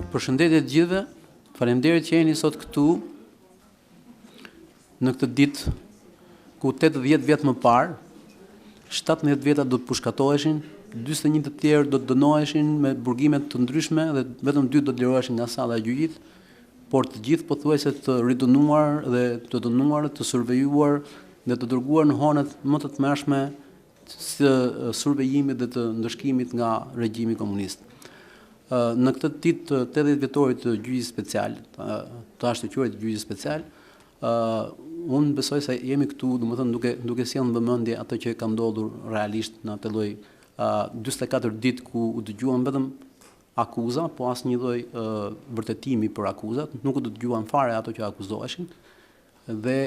Përshëndetje të gjithëve, faleminderit që jeni sot këtu në këtë ditë ku 80 vjet më parë, 17 veta do të pushkatoheshin, 41 të tjerë do të dënoheshin me burgime të ndryshme dhe vetëm 2 do të liroheshin nga salla e gjyqit, por të gjithë pothuajse të ridënuar dhe të dënuar, të survejuar dhe të dërguar në honet më të tmerrshme të survejimit dhe të ndëshkimit nga regjimi komunist. Në këtë ditë të 80 vjetorit të gjyqit special, të ashtuquarit të gjyqit special, unë besoj se jemi këtu, domethënë duke sjellë në vëmendje atë që ka ndodhur realisht në atë lloj 44 ditë ku u dëgjuan vetëm akuza, po asnjë lloj vërtetimi për akuzat, nuk u dëgjuan fare ato që akuzoheshin. Dhe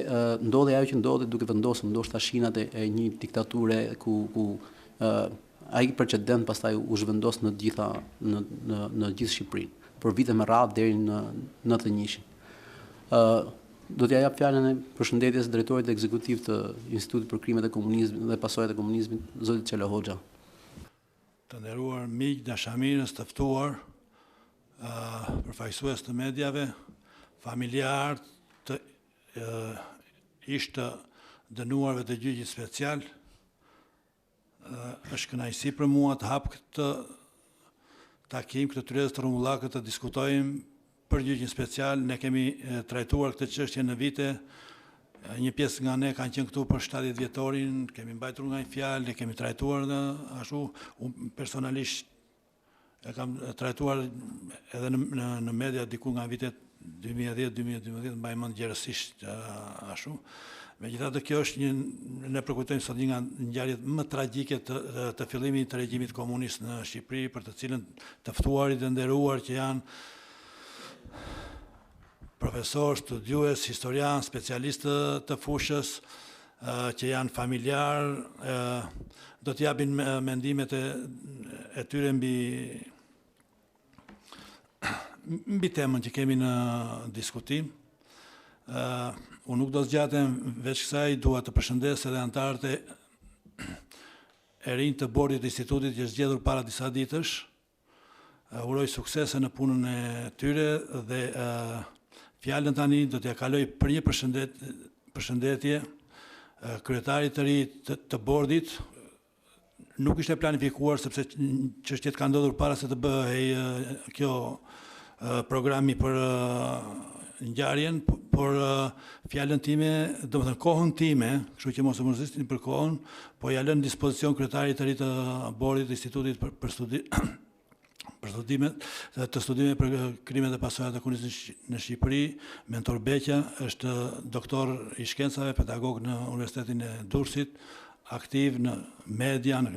ndodhi ajo që ndodhi duke vendosur ndoshta shinat e një diktature ku ai precedent pastaj u zhvendos në gjithë Shqipërinë për vite me radhë deri në 91-shin. Do t'ja jap fjalën e përshëndetjes drejtorit ekzekutiv të Institutit për Krimet e Komunizmit dhe Pasojat e Komunizmit, zoti Çela Hoxha. Të nderuar miq, dashamirës, të ftuar, përfaqësues të mediave, familjar të ish të dënuarve të gjyqit special, është kënaqësi për mua të hap këtë takim, këtë tryezë të rrumullakët të diskutojmë për gjyqin special. Ne kemi trajtuar këtë çështje në vite, një pjesë nga ne kanë qenë këtu për 70 vjetorin, kemi mbajtur nga një fjalë, ne kemi trajtuar dhe ashtu, unë personalisht e kam trajtuar edhe në media diku nga vitet 2010-2012, mbaj mend gjerësisht ashtu. Megjithatë, kjo është ne përkujtojmë sot një nga ngjarjet më tragjike të fillimit të regjimit komunist në Shqipëri, për të cilën të ftuarit e nderuar që janë profesor, studiues, historian, specialistë të fushës, që janë familjar, do të japin mendimet e tyre mbi temën që kemi në diskutim. Unë nuk do zgjatem, veç kësaj dua të përshëndes edhe anëtarët e rinj të bordit të institutit që është zgjedhur para disa ditësh. Uroj suksese në punën e tyre dhe fjalën tani do t'ja kaloj për një përshëndetje kryetarit të ri të bordit. Nuk ishte planifikuar sepse çështjet kanë ndodhur para se të bëhej kjo programi për ngjarjen, por fjalën time, domethënë kohën time, kështu që mos e mërzisni për kohën, po ja lën në dispozicion kryetarit të ri të bordit të institutit për studime për krimet e pasojat e komunizmit në Shqipëri. Mentor Beqa është doktor i shkencave, pedagog në Universitetin e Durrësit, aktiv në media, në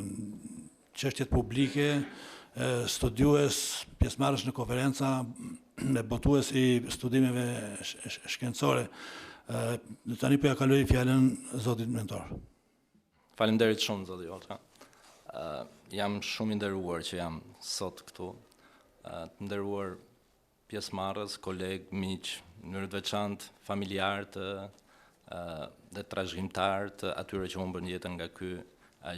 çështjet publike, studiues, pjesëmarrës në konferenca, botues i studimeve shkencore. Tani po ja kaloj fjalën zotit mentor. Faleminderit shumë zoti Hoxha. Jam shumë i nderuar që jam sot këtu. Të nderuar pjesëmarrës, kolegë, miq, në mënyrë të veçantë familjar dhe trashëgimtar të atyre që humbën jetën nga ky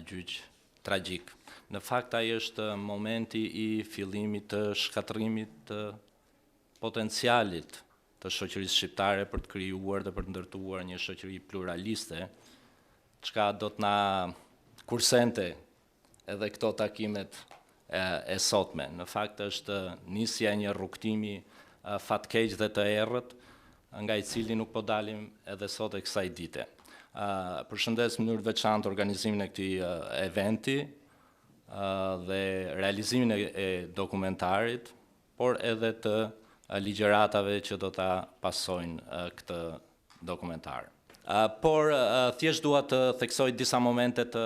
gjyq tragjik. Në fakt ai është momenti i fillimit të shkatërrimit të potencialit të shoqërisë shqiptare për të krijuar dhe për të ndërtuar një shoqëri pluraliste, çka do të na kursente edhe këto takimet e sotme. Në fakt është nisja e një rrugtimi fatkeq dhe të errët, nga i cili nuk po dalim edhe sot e kësaj dite. Përshëndes në mënyrë të veçantë organizimin e këtij eventi dhe realizimin e dokumentarit, por edhe të ligjëratave që do ta pasojnë këtë dokumentar. Por thjesht dua të theksoj disa momente të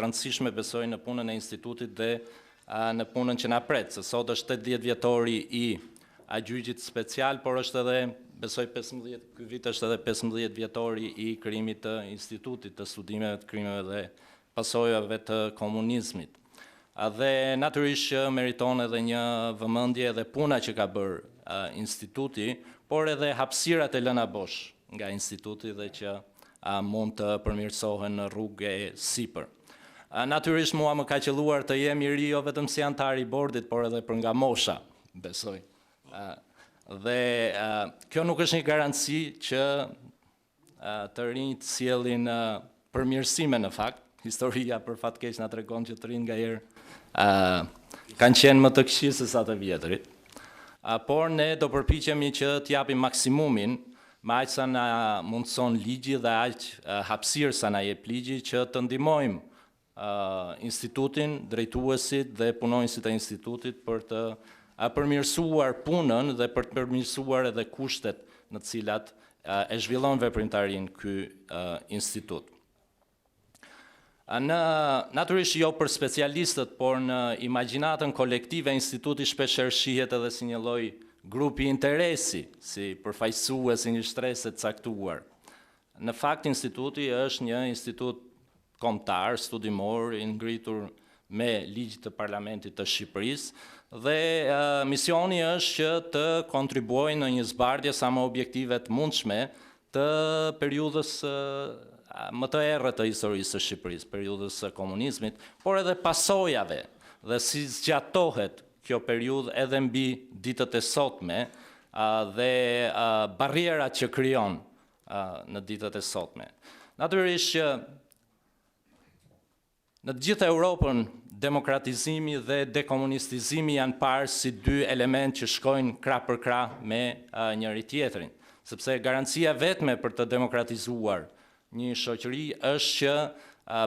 rëndësishme, besoj, në punën e institutit dhe në punën që na pret. Se sot është 80 vjetori i gjyqit special, por është edhe, besoj, ky vit është edhe 15 vjetori i krijimit të institutit të studimeve të krimeve dhe pasojave të komunizmit. Dhe natyrisht që meriton edhe një vëmendje edhe puna që ka bërë instituti, por edhe hapësirat e lëna bosh nga instituti dhe që mund të përmirësohen në rrugë e sipër. Natyrisht mua më ka qelluar të jem i ri jo vetëm si antar i bordit, por edhe për nga mosha. besoj. Dhe kjo nuk është një garanci që të rinjt sjellin përmirësime në fakt. Historia për fat keq na tregon që të rinjt ngaherë kanë qenë më të këqij se sa të vjetrit. Por ne do përpiqemi që t'japim maksimumin me aq sa na mundson ligji dhe aq hapësirë sa na jep ligji që të ndihmojmë institutin, drejtuesit dhe punonjësit e institutit për të përmirësuar punën dhe për të përmirësuar edhe kushtet në të cilat e zhvillon veprimtarinë ky institut. Natyrisht jo për specialistët, por në imagjinatën kolektive instituti shpeshherë shihet edhe si një lloj grupi interesi, si përfaqësues i një shtrese të caktuar. Në fakt instituti është një institut kombëtar, studimor, i ngritur me ligj të Parlamentit të Shqipërisë dhe misioni është që të kontribuojë në një zbardhje sa më objektive të mundshme të periudhës më të errët të historisë së Shqipërisë, periudhës së komunizmit, por edhe pasojave dhe si zgjatohet kjo periudhë edhe mbi ditët e sotme dhe barrierat që krijon në ditët e sotme. Natyrisht që në të gjithë Europën, demokratizimi dhe dekomunistizimi janë parë si dy element që shkojnë krah për krah me njëri tjetrin, sepse garancia vetme për të demokratizuar një shoqëri është që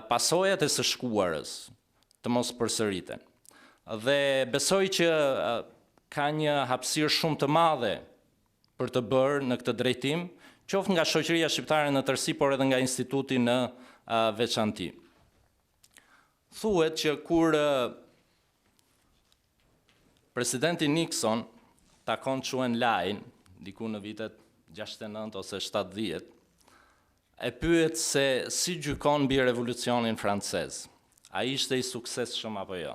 pasojat e së shkuarës të mos përsëriten. Dhe besoj që ka një hapësirë shumë të madhe për të bërë në këtë drejtim, qoftë nga shoqëria shqiptare në tërësi, por edhe nga instituti në veçanti. Thuhet që kur presidenti Nixon takon Chuen Lai, diku në vitet 69 ose 70, e pyet se si gjykon mbi revolucionin francez. A ishte i suksesshëm apo jo?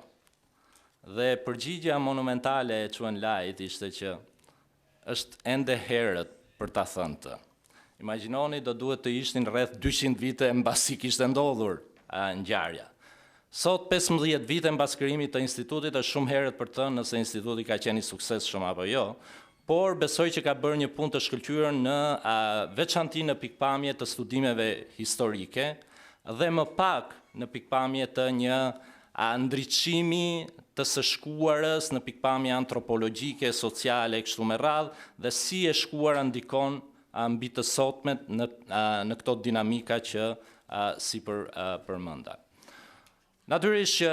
Dhe përgjigjja monumentale e Chuen Lait ishte që është ende herët për ta thënë të. Imagjinoni do duhet të ishtin rreth 200 vite mbasi kishte ndodhur ngjarja. Sot 15 vite mbas krijimit të institutit është shumë herët për të thënë nëse instituti ka qenë i suksesshëm apo jo, por besoj që ka bërë një punë të shkëlqyer në veçanti në pikpamje të studimeve historike dhe më pak në pikpamje të një ndriçimi të së shkuarës në pikpamje antropologjike, sociale, kështu me radhë, dhe si e shkuara ndikon mbi të sotmet në këto dinamika që si përmenda. Natyrisht që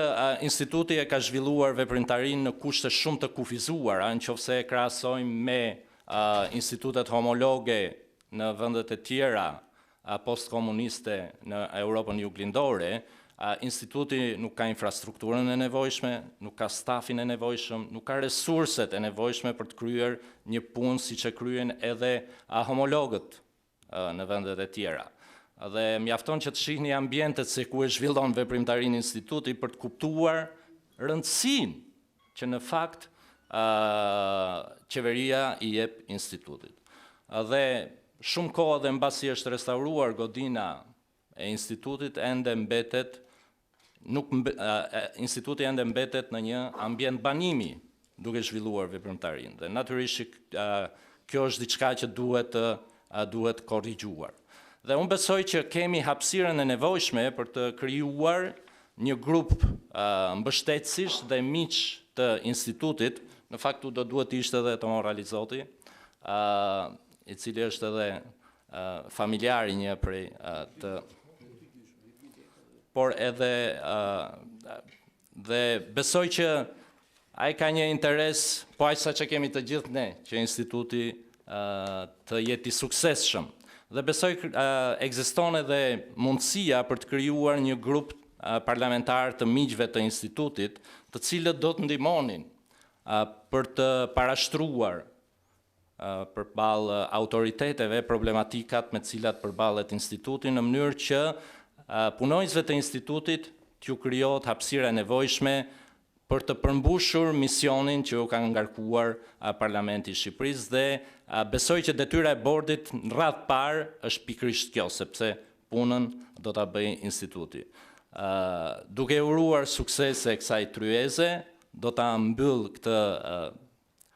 instituti e ka zhvilluar veprimtarinë në kushte shumë të kufizuara, nëse e krahasojmë me institutet homologe në vendet e tjera postkomuniste në Europën juglindore. Instituti nuk ka infrastrukturën e nevojshme, nuk ka stafin e nevojshëm, nuk ka resurset e nevojshme për të kryer një punë siç e kryen edhe homologët në vendet e tjera. Dhe mjafton që të shihni ambientet se ku e zhvillon veprimtarinë instituti për të kuptuar rëndësinë që në fakt qeveria i jep institutit. Dhe shumë kohë dhe mbasi është restauruar godina e institutit instituti ende mbetet në një ambient banimi duke zhvilluar veprimtarinë. Dhe natyrisht kjo është diçka që duhet korrigjuar. Dhe unë besoj që kemi hapësirën e nevojshme për të krijuar një grup mbështetësish dhe miq të institutit, në fakt do duhet të ishte edhe Tomo Ralizoti, i cili është edhe familjari një prej të por edhe dhe besoj që ai ka një interes, po aq sa që kemi të gjithë ne, që instituti të jetë i suksesshëm. Dhe besoj ekziston edhe mundësia për të krijuar një grup parlamentar të miqve të institutit, të cilët do të ndihmonin për të parashtruar përballë autoriteteve problematikat me të cilat përballet instituti, në mënyrë që punonjësve të institutit t'ju krijohet hapësira e nevojshme për të përmbushur misionin që u ka ngarkuar Parlamenti i Shqipërisë, dhe besoj që detyra e bordit në radhë parë është pikërisht kjo, sepse punën do ta bëjë instituti. Duke uruar suksese kësaj tryeze, do ta mbyll këtë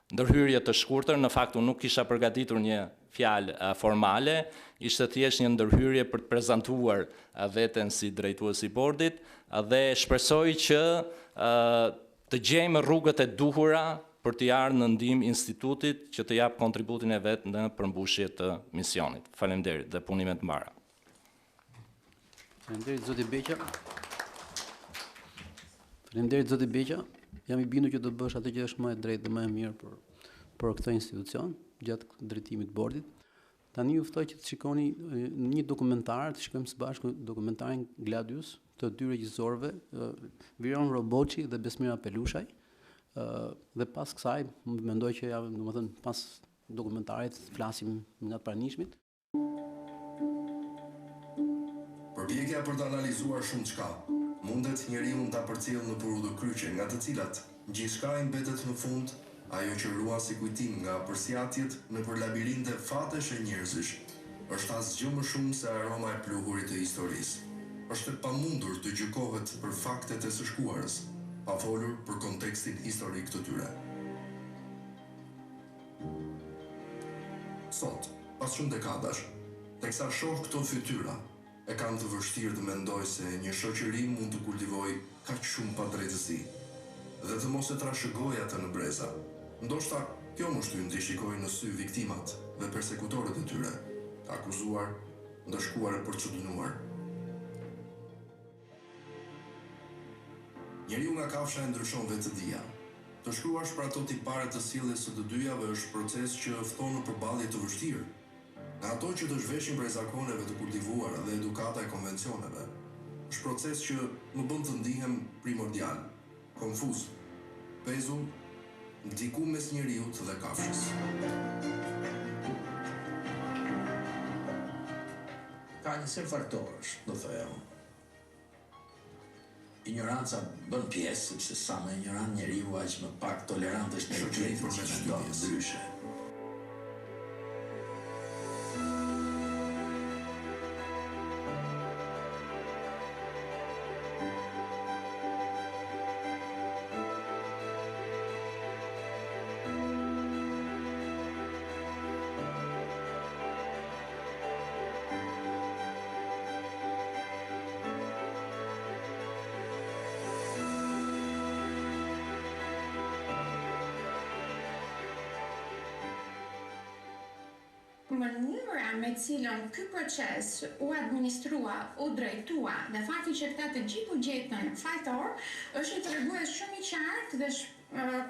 ndërhyrje të shkurtër, në fakt unë nuk kisha përgatitur një fjalë formale, ishte thjesht një ndërhyrje për të prezantuar veten si drejtues i bordit dhe shpresoj që të gjejmë rrugët e duhura për të ardhur në ndihmë institutit që të jap kontributin e vet në përmbushje të misionit. Faleminderit dhe punime të mbarë. Faleminderit zoti Beqa. Faleminderit zoti Beqa. Jam i bindur që do bësh atë që është më e drejtë dhe më e mirë për këtë institucion gjatë drejtimit të bordit. Tani ju ftoj që të shikoni një dokumentar, të shikojmë së bashku dokumentarin Gladius të dy regjisorëve, Viron Roboçi dhe Besmira Pelushaj. Dhe pas kësaj mendoj që domethënë pas dokumentarit flasim nga të pranishmit. Përpjekja për të analizuar shumë çka, mundet njeriu ta përcjellë në përudhëkryqe nga të cilat gjithçka i mbetet në fund, ajo që ruan si kujtim nga përsjatjet në për labirinte fatesh e njerëzish, është asgjë më shumë se aroma e pluhurit të historisë. Është e pamundur të gjykohet për faktet e së shkuarës, pa folur për kontekstin historik të tyre. Sot, pas shumë dekadash, teksa shoh këto fytyra, e kam të vështirë të mendoj se një shoqëri mund të kultivoj kaq shumë padrejtësi dhe të mos e trashëgoj atë në breza. Ndoshta kjo më shtyn të shikoj në sy viktimat dhe persekutorët e tyre, të akuzuar, ndëshkuar e përçudënuar. Njeriu nga kafsha e ndryshon vetëdia. Të shkruash për ato tipare të sjelljes së të dyjave është proces që fton në përballje të vështirë. Nga ato që të zhveshin prej zakoneve të kultivuara dhe edukata e konvencioneve, është proces që më bën të ndihem primordial, konfuz, pezull, ndiku mes njeriut dhe kafshës. Ka një sër faktorësh, do thoya unë. Ignoranca bën pjesë, sepse sa më ignorant njeriu aq më pak tolerant është në shoqërinë për me shtypjes ndryshe. Mënyra me cilën ky proces u administrua, u drejtua dhe fakti që këta të gjithë u gjetën fajtor, është tregues shumë i qartë dhe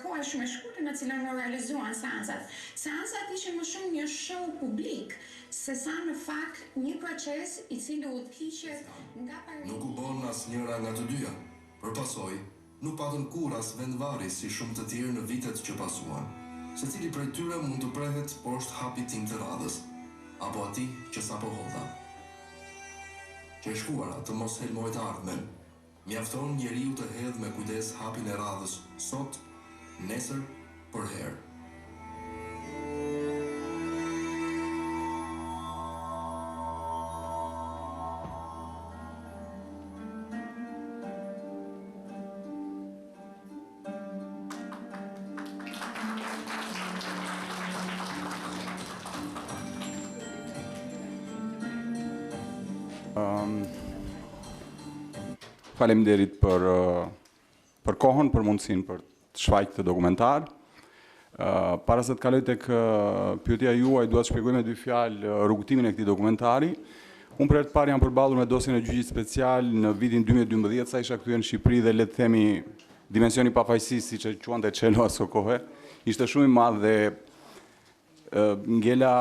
koha shumë e shkurtër në cilën u realizuan seancat. Seancat ishin më shumë një show publik, sesa në fakt një proces i cili udhëhiqet nga parimi. Nuk u bën asnjëra nga të dyja. Për pasojë, nuk patën kur as vendvarri si shumë të tjerë në vitet që pasuan. Secili prej tyre mund të prehet poshtë hapit tim të radhës, apo atij që sapo hodha. Që e shkuara të mos helmoj të ardhmen, mjafton njeriu të hedhë me kujdes hapin e radhës sot, nesër, për herë. Faleminderit për kohën, për mundësinë për të shfaq këtë dokumentar. Para se të kaloj tek pyetja juaj, dua të shpjegoj me dy fjalë rrugtimin e këtij dokumentari. Unë për herë të parë jam përballur me dosjen e gjyqit special në vitin 2012, sa isha kthyer në Shqipëri dhe le të themi dimensioni pafajësisë, siç e quante Çelo aso kohë, ishte shumë i madh dhe ngela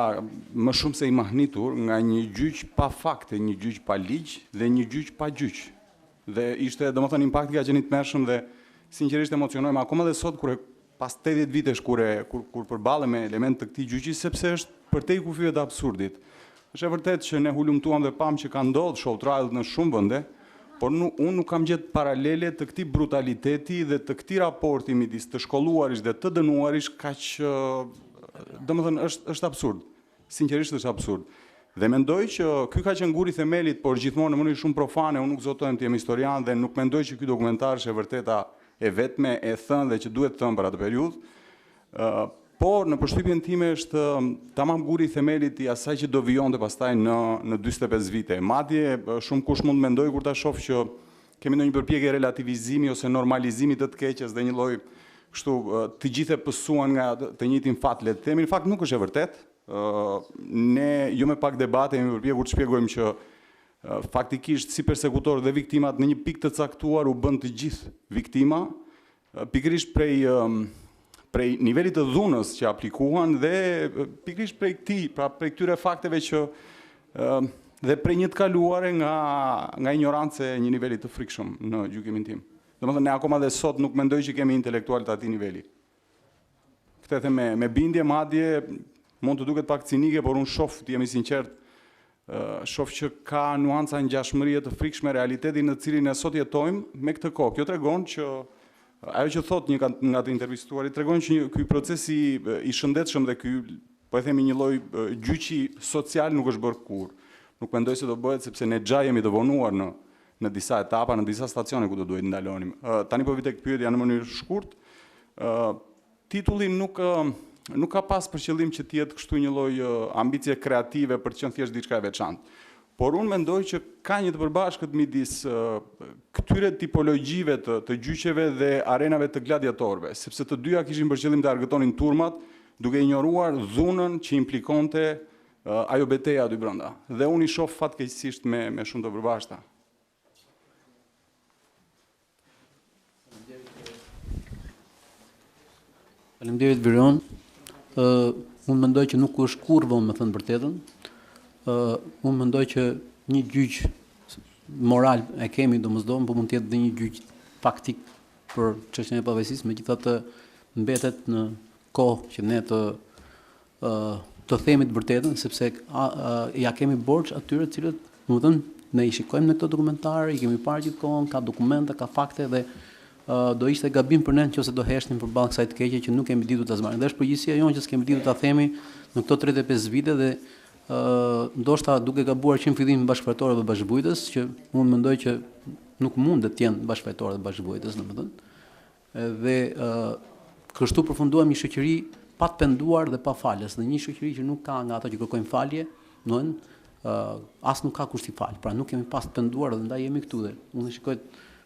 më shumë se i mahnitur nga një gjyq pa fakte, një gjyq pa ligj dhe një gjyq pa gjyq. Dhe ishte, domethënë, impakti ka qenë i tmerrshëm dhe sinqerisht emocionojmë akoma dhe sot kur pas 80 vitesh kur përballem me element të këtij gjyqi, sepse është përtej kufive të absurdit. Është e vërtetë që ne hulumtuam dhe pam që ka ndodhur show trial në shumë vende, por unë nuk kam gjetë paralele të këtij brutaliteti dhe të këtij raporti midis të shkolluarish dhe të dënuarish kaq, domethënë është absurd. Sinqerisht është absurd. Dhe mendoj që ky ka qenë guri themelit, por gjithmonë në mënyrë shumë profane, unë nuk zotojmë të jem historian dhe nuk mendoj që ky dokumentar është e vërteta e vetme, e thënë dhe që duhet thënë për atë periudhë. por në përshtypjen time është tamam guri i themelit i asaj që do vijonte pastaj në 45 vite. Madje shumë kush mund mendoj kur ta shoh që kemi ndonjë përpjekje relativizimi ose normalizimi të keqes dhe një lloj kështu të gjithë e pësuan nga të njëjtin fat, le të themi, në fakt nuk është e vërtet. Ne jo me pak debate jemi përpjekur të shpjegojmë që faktikisht si persekutor dhe viktimat në një pikë të caktuar u bën të gjithë viktima, pikërisht prej nivelit të dhunës që aplikuan dhe pikërisht prej këtij, pra prej këtyre fakteve që dhe prej një të kaluare nga ignorancë e një niveli të frikshëm në gjykimin tim. Domethënë ne akoma dhe sot nuk mendoj që kemi intelektual të atij niveli. Këtë them me bindje, madje mund të duket pak cinike, por unë shoh, të jemi sinqert, shoh që ka nuanca ngjashmërie të frikshme realitetin në cilin ne sot jetojmë me këtë kohë. Kjo tregon që ajo që thot një nga të intervistuarit tregon që ky procesi i shëndetshëm dhe ky, po e themi, një lloj gjyqi social nuk është bërë kurrë. Nuk mendoj se do bëhet sepse ne xha jemi të vonuar në disa etapa, në disa stacione ku do duhet ndalonim. Tani po vi tek pyetja në mënyrë shkurt. Titulli nuk ka pas për qëllim që të jetë kështu një lloj ambicie kreative për të qenë thjesht diçka e veçantë. Por unë mendoj që ka një të përbashkët midis këtyre tipologjive të gjyqeve dhe arenave të gladiatorëve, sepse të dyja kishin për qëllim të argëtonin turmat, duke injoruar dhunën që implikonte ajo betejë aty brenda. Dhe unë i shoh fatkeqësisht me shumë të përbashkëta. Faleminderit Viron. Unë mendoj që nuk është kurrë vonë me thënë vërtetën. Unë mendoj që një gjyq moral e kemi domosdoshmë, por mund të jetë edhe një gjyq faktik për çështjen e pavarësisë, megjithatë mbetet në kohë që ne të themi të vërtetën, sepse ja kemi borxh atyre të cilët, domethënë, ne i shikojmë në këtë dokumentar, i kemi parë gjithkohon, ka dokumenta, ka fakte dhe do ishte gabim për ne nëse do heshnim përballë kësaj të keqe që nuk kemi ditur ta zmarim. Dhe është përgjegjësia jonë që s'kemi ditur ta themi në këto 35 vite dhe ndoshta duke gabuar që në fillim bashkëfajtorë dhe bashkëbujtës, që unë mendoj që nuk mundet të jenë bashkëfajtorë dhe bashkëbujtës, domethënë. Dhe kështu përfunduam një shoqëri pa të penduar dhe pa falës, dhe një shoqëri që nuk ka nga ato që kërkojnë falje, as nuk ka kush t'i fal. Pra nuk kemi pas të penduar dhe ndaj jemi këtu dhe unë shikoj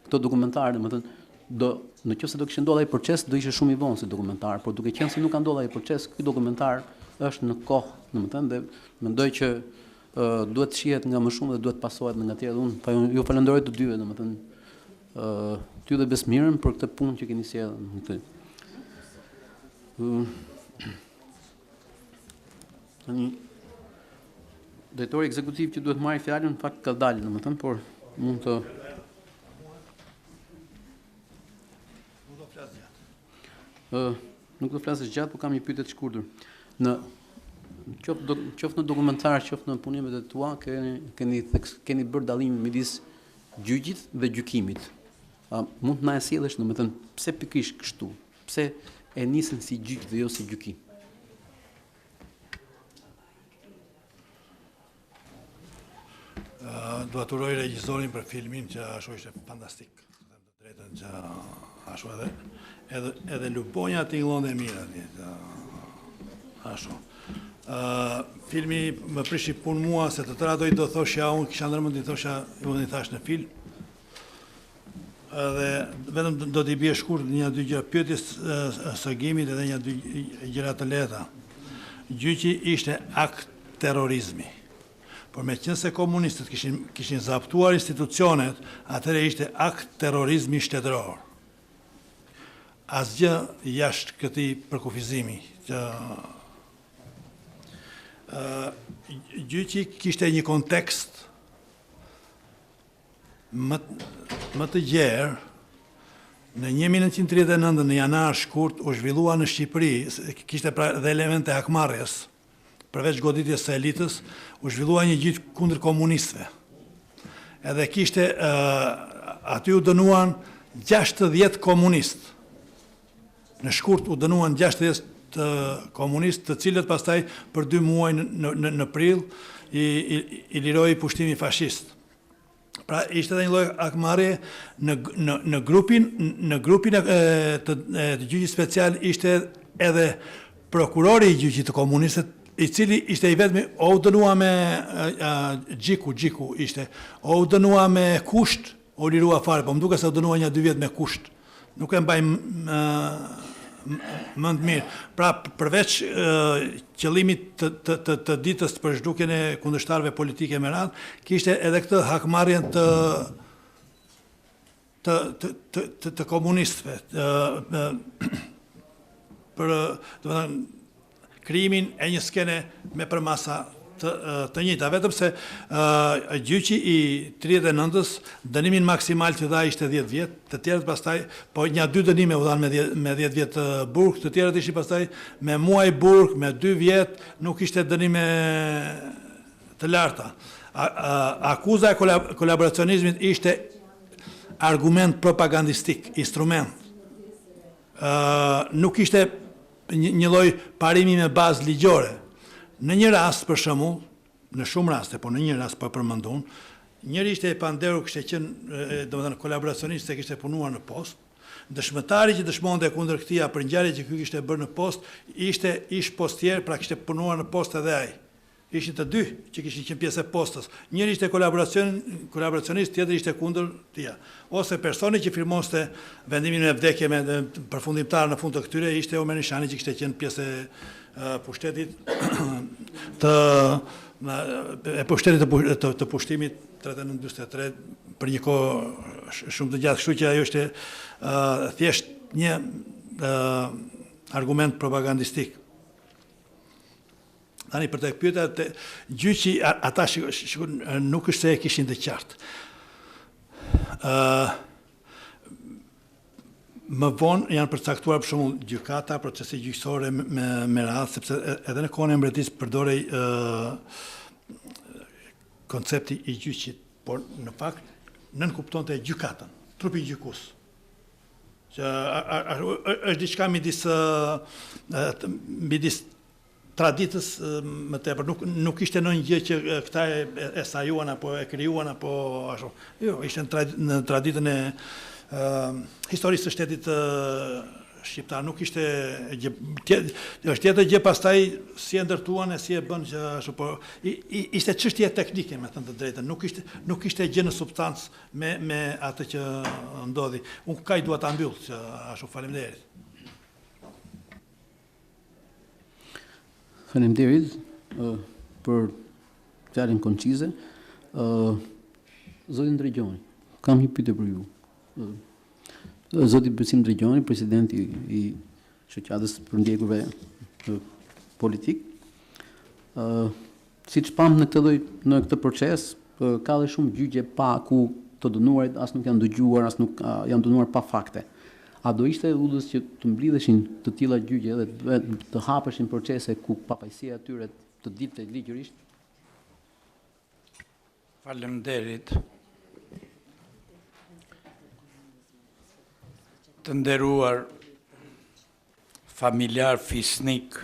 këto dokumentar, domethënë, nëse do kishte ndodhur ai proces do ishte shumë i vonë si dokumentar, por duke qenë se nuk ka ndodhur ai proces, ky dokumentar është në kohë, domethënë, dhe mendoj që duhet të shihet nga më shumë dhe duhet pasohet nga tjerë. Unë ju falenderoj të dyve, domethënë, ty dhe Besmirën për këtë punë që keni sjellë këtu. Tani drejtori ekzekutiv që duhet marrë fjalën, në fakt ka dalë, domethënë, por mund të nuk do flasësh gjatë, por kam një pyetje të shkurtër. Qoftë në dokumentar, qoftë në punimet e tua, keni bërë dallim midis gjyqit dhe gjykimit. Mund të na e sjellësh, domethënë, pse pikërisht kështu? Pse e nisën si gjyq dhe jo si gjykim? Do aturoj regjisorin për filmin që ashtu ishte fantastik. Të drejtën që ashtu edhe lupojnë ati nglonë e mirë ati. Ashtu. Filmi më prishi punë mua se të tëra dojtë do thoshja unë, kisha ndërmend të thosha, unë i thash në film. Dhe vetëm do t'i bje shkurt një dy gjëra, pyetjes sëgimit edhe një dy gjëra të lehta. Gjyqi ishte akt terrorizmi. Por me qenë se komunistët kishin zaptuar institucionet, atëre ishte akt terrorizmi shtetëror. Asgjë jashtë këtij përkufizimi. Gjyqi kishte një kontekst më të gjerë. Në 1939 në janar shkurt u zhvillua në Shqipëri, kishte pra dhe elemente hakmarrjes, përveç goditjes së elitës, u zhvillua një gjyq kundër komunistëve. Edhe kishte, aty u dënuan 60 komunistë. Në shkurt u dënuan 60 komunistë, të cilët pastaj për 2 muaj në prill i liroi pushtimi fashist. Pra ishte edhe një lloj hakmarrje në grupin të gjyqit special ishte edhe prokurori i gjyqit të komunistët, i cili ishte i vetmi, o u dënua me Gjiku ishte, o u dënua me kusht, o lirua fare, po më duke se u dënua 1-2 vjet me kusht. Nuk e mbaj mënd mirë. Pra, përveç qëllimit të ditës për zhdukjen e kundërshtarëve politike me radhë, kishte edhe këtë hakmarrjen të komunistëve, për krijimin e një skene me përmasa të njëjta, vetëm se gjyqi i 39-ës dënimin maksimal që dha ishte 10 vjet, të tjerët pastaj, po 1-2 dënime u dhanë me 10 vjet burg, të tjerët ishin pastaj me muaj burg, me 2 vjet, nuk ishte dënime të larta. Akuza e kolaboracionizmit ishte argument propagandistik, instrument. Nuk ishte një lloj parimi me bazë ligjore. Në një rast, për shembull, në shumë raste, po në një rast po përmendun, njëri ishte e panderu, kishte qenë, domethënë kolaboracionist se kishte punuar në post, dëshmëtari që dëshmonte kundër këtij për ngjarje që ky kishte bërë në post, ishte ish postier, pra kishte punuar në post edhe ai. Ishin të dy që kishin qenë pjesë e postës. Njëri ishte kolaboracionist, tjetri ishte kundër tija. Ose personi që firmonte vendimin e vdekje me përfundimtar në fund të këtyre ishte Omer Nishani që kishte qenë pjesë e pushtetit të pushtimit 39-43 për një kohë shumë të gjatë, kështu që ajo ishte thjesht një argument propagandistik. Tani për të pyetja, gjyqi ata nuk është se e kishin të qartë. Më vonë janë përcaktuar për shembull gjykata, procesi gjyqësore me radhë, sepse edhe në kohën e mbretërisë përdorej koncepti i gjyqit, por në fakt nënkuptonte gjykatën, trupi gjykues. Që është diçka midis traditës më tepër, nuk ishte ndonjë gjë që këta e sajuan apo e krijuan apo ashtu. Jo, ishte në traditën e historisë të shtetit shqiptar, nuk ishte është tjetër gjë pastaj si e ndërtuan e si e bën që ashtu, po ishte çështje teknike, me thënë të drejtën, nuk ishte gjë në substancë me atë që ndodhi. Unë kaj dua ta mbyll, që ashtu, faleminderit. Faleminderit për fjalën koncize. Zoti Ndregjoni, kam një pyetje për ju. Zoti Besim Ndregjoni, presidenti i shoqatës për ndjekurve politik. Siç pam në këtë proces, ka dhe shumë gjyqje pa ku të dënuarit as nuk janë dëgjuar, as nuk janë dënuar pa fakte. A do ishte udhës që të mblidheshin të tilla gjyqje dhe të hapeshin procese ku papajësia e tyre të dilte ligjërisht? Faleminderit. Të nderuar familjar fisnik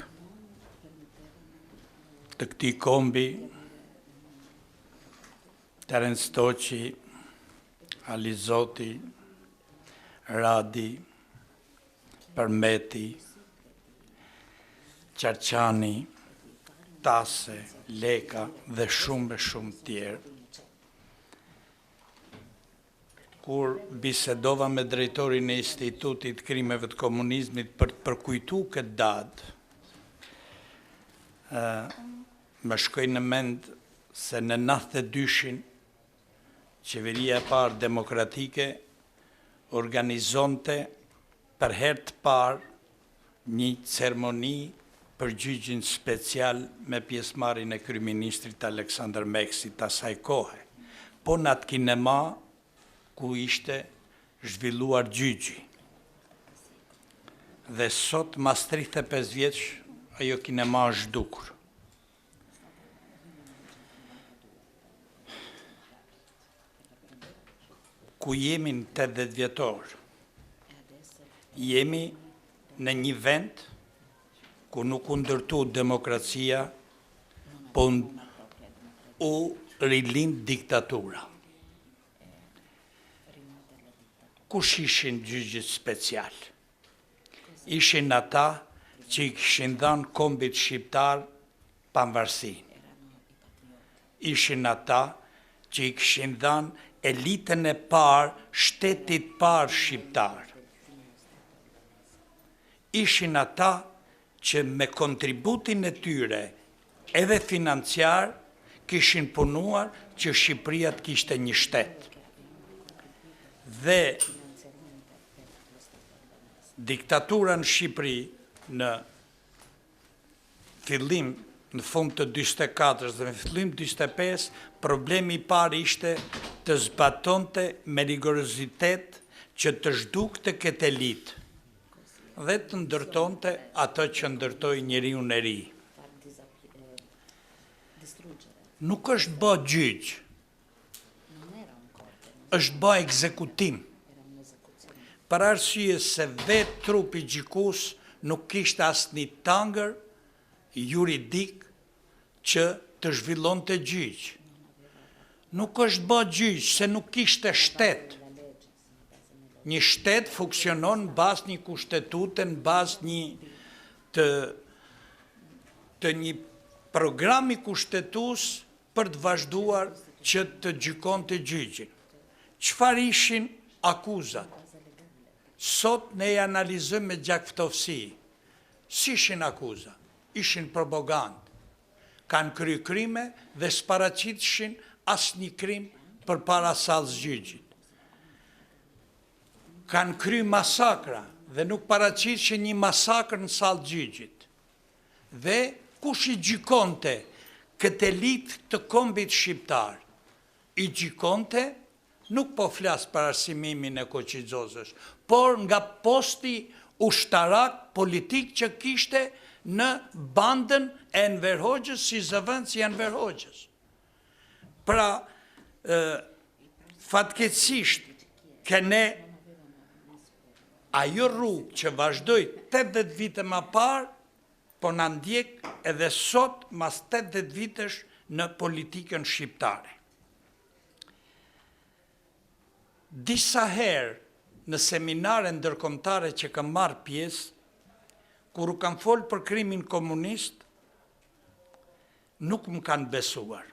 të këtij kombi, Terence Toqi, Alizoti, Radi, Përmeti, Qarqani, Tase, Leka dhe shumë tjerë. Kur bisedova me drejtorin e Institutit Krimeve të Komunizmit për të përkujtu këtë datë, më shkoi në mend se në 92-shin qeveria e parë demokratike organizonte për herë të parë një ceremoni për gjyqin special me pjesëmarrjen e kryeministrit Aleksandar Meksit asaj kohe, po në atë kinema ku ishte zhvilluar gjyqi. Dhe sot, mas 35 vjeç, ajo kinema është zhdukur. Ku jemi në 80 vjetor, jemi në një vend ku nuk u ndërtu demokracia, po u rilind diktatura. Kush ishin gjyqët special? Ishin ata që i kishin dhënë kombit shqiptar pavarësinë. Ishin ata që i kishin dhënë elitën e parë, shtetit parë shqiptar. Ishin ata që me kontributin e tyre, edhe financiar, kishin punuar që Shqipëria të kishte një shtet. Dhe diktatura në Shqipëri në fillim, në fund të 44 dhe në fillim të 45, problemi i parë ishte të zbatonte me rigorozitet që të zhdukte këtë elitë dhe të ndërtonte ato që ndërtoi njeriu e ri. Nuk është bë gjyq, është bë ekzekutim. Për arsye se vetë trupi gjykus nuk kishte asnjë tangër juridik që të zhvillonte gjyq. Nuk është bë gjyq se nuk kishte shtet. Një shtet funksionon në bazë një kushtetute, në bazë të një programi kushtetues për të vazhduar që të gjykonte gjyqin. Çfarë ishin akuzat? Sot ne i analizojmë me gjakftofsi. Si ishin akuzat? Ishin propagandë. Kanë kryer krime dhe s'paraqiteshin asnjë krim përpara sallës gjyqit. Kanë kryer masakra dhe nuk paraqiteshin një masakër në sallë gjyqit. Dhe kush i gjykonte këtë elitë të kombit shqiptar? I gjykonte, nuk po flas për arsimimin e Koçizozës, por nga posti ushtarak politik që kishte në bandën e Enver Hoxhës si zëvendës i Enver Hoxhës. Pra, fatkeqësisht, kene ajo rrugë që vazhdoi 80 vite më parë, po na ndjek edhe sot mas 80 vitesh në politikën shqiptare. Disa herë në seminare ndërkombëtare që kam marrë pjesë, kur u kam folë për krimin komunist, nuk më kanë besuar.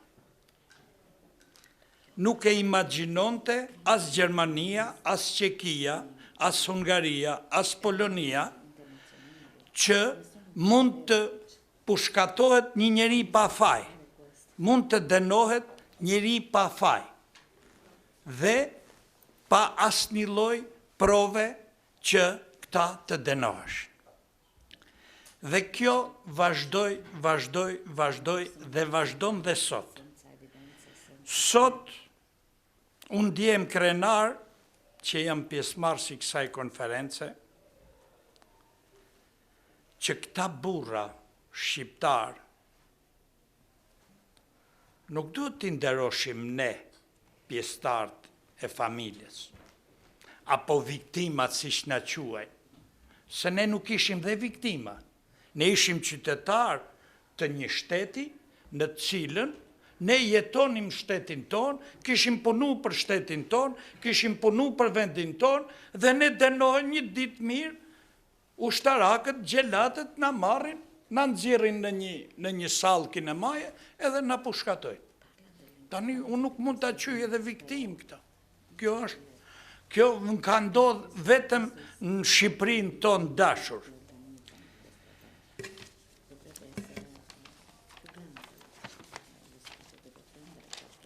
Nuk e imagjinonte as Gjermania, as Çekia, as Hungaria, as Polonia, që mund të pushkatohet një njeri pa faj, mund të dënohet njeri pa faj, dhe pa asnjë lloj prove që këta të dënoheshin. Dhe kjo vazhdoi dhe vazhdon dhe sot. Sot, unë ndjem krenar që jam pjesëmarrës i kësaj konference, që këta burra shqiptar nuk duhet t'i nderoshim ne, pjesëtarët e familjes, apo viktimat si shna quaj, se ne nuk ishim dhe viktima, ne ishim qytetar të një shteti në cilën ne jetonim shtetin ton, kishim punu për shtetin ton, kishim punu për vendin ton, dhe ne dënohen një ditë mirë, ushtarakët, gjelatët na marrin, na nxjerrin në një sallë kinemaje, edhe na pushkatojnë. Tani, unë nuk mund ta quaj edhe viktim këta. Kjo më ka ndodhur vetëm në Shqipërinë tonë dashur.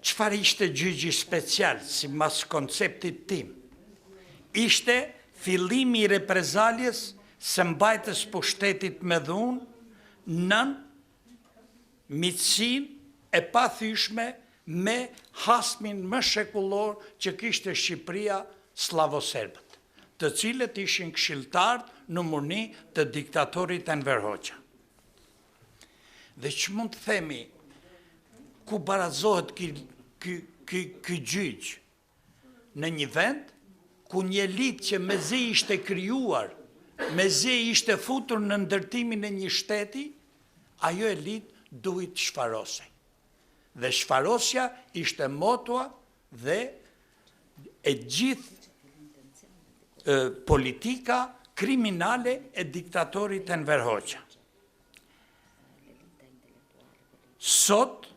Çfarë ishte gjyqi special, si mas konceptit tim? Ishte fillimi i reprezaljes së mbajtës pushtetit me dhunë nën miqësinë e pathyeshme me hasmin më shekullor që kishte Shqipëria slavo-serbët, të cilët ishin këshilltarë në murni të diktatorit Enver Hoxha. Dhe që mund të themi, ku barazohet ky gjyq në një vend ku një elitë që mezi ishte krijuar, mezi ishte futur në ndërtimin e një shteti, ajo elitë duhet shfarosej. Dhe shfarosja ishte motoa dhe e gjithë politika kriminale e diktatorit Enver Hoxha. Sot,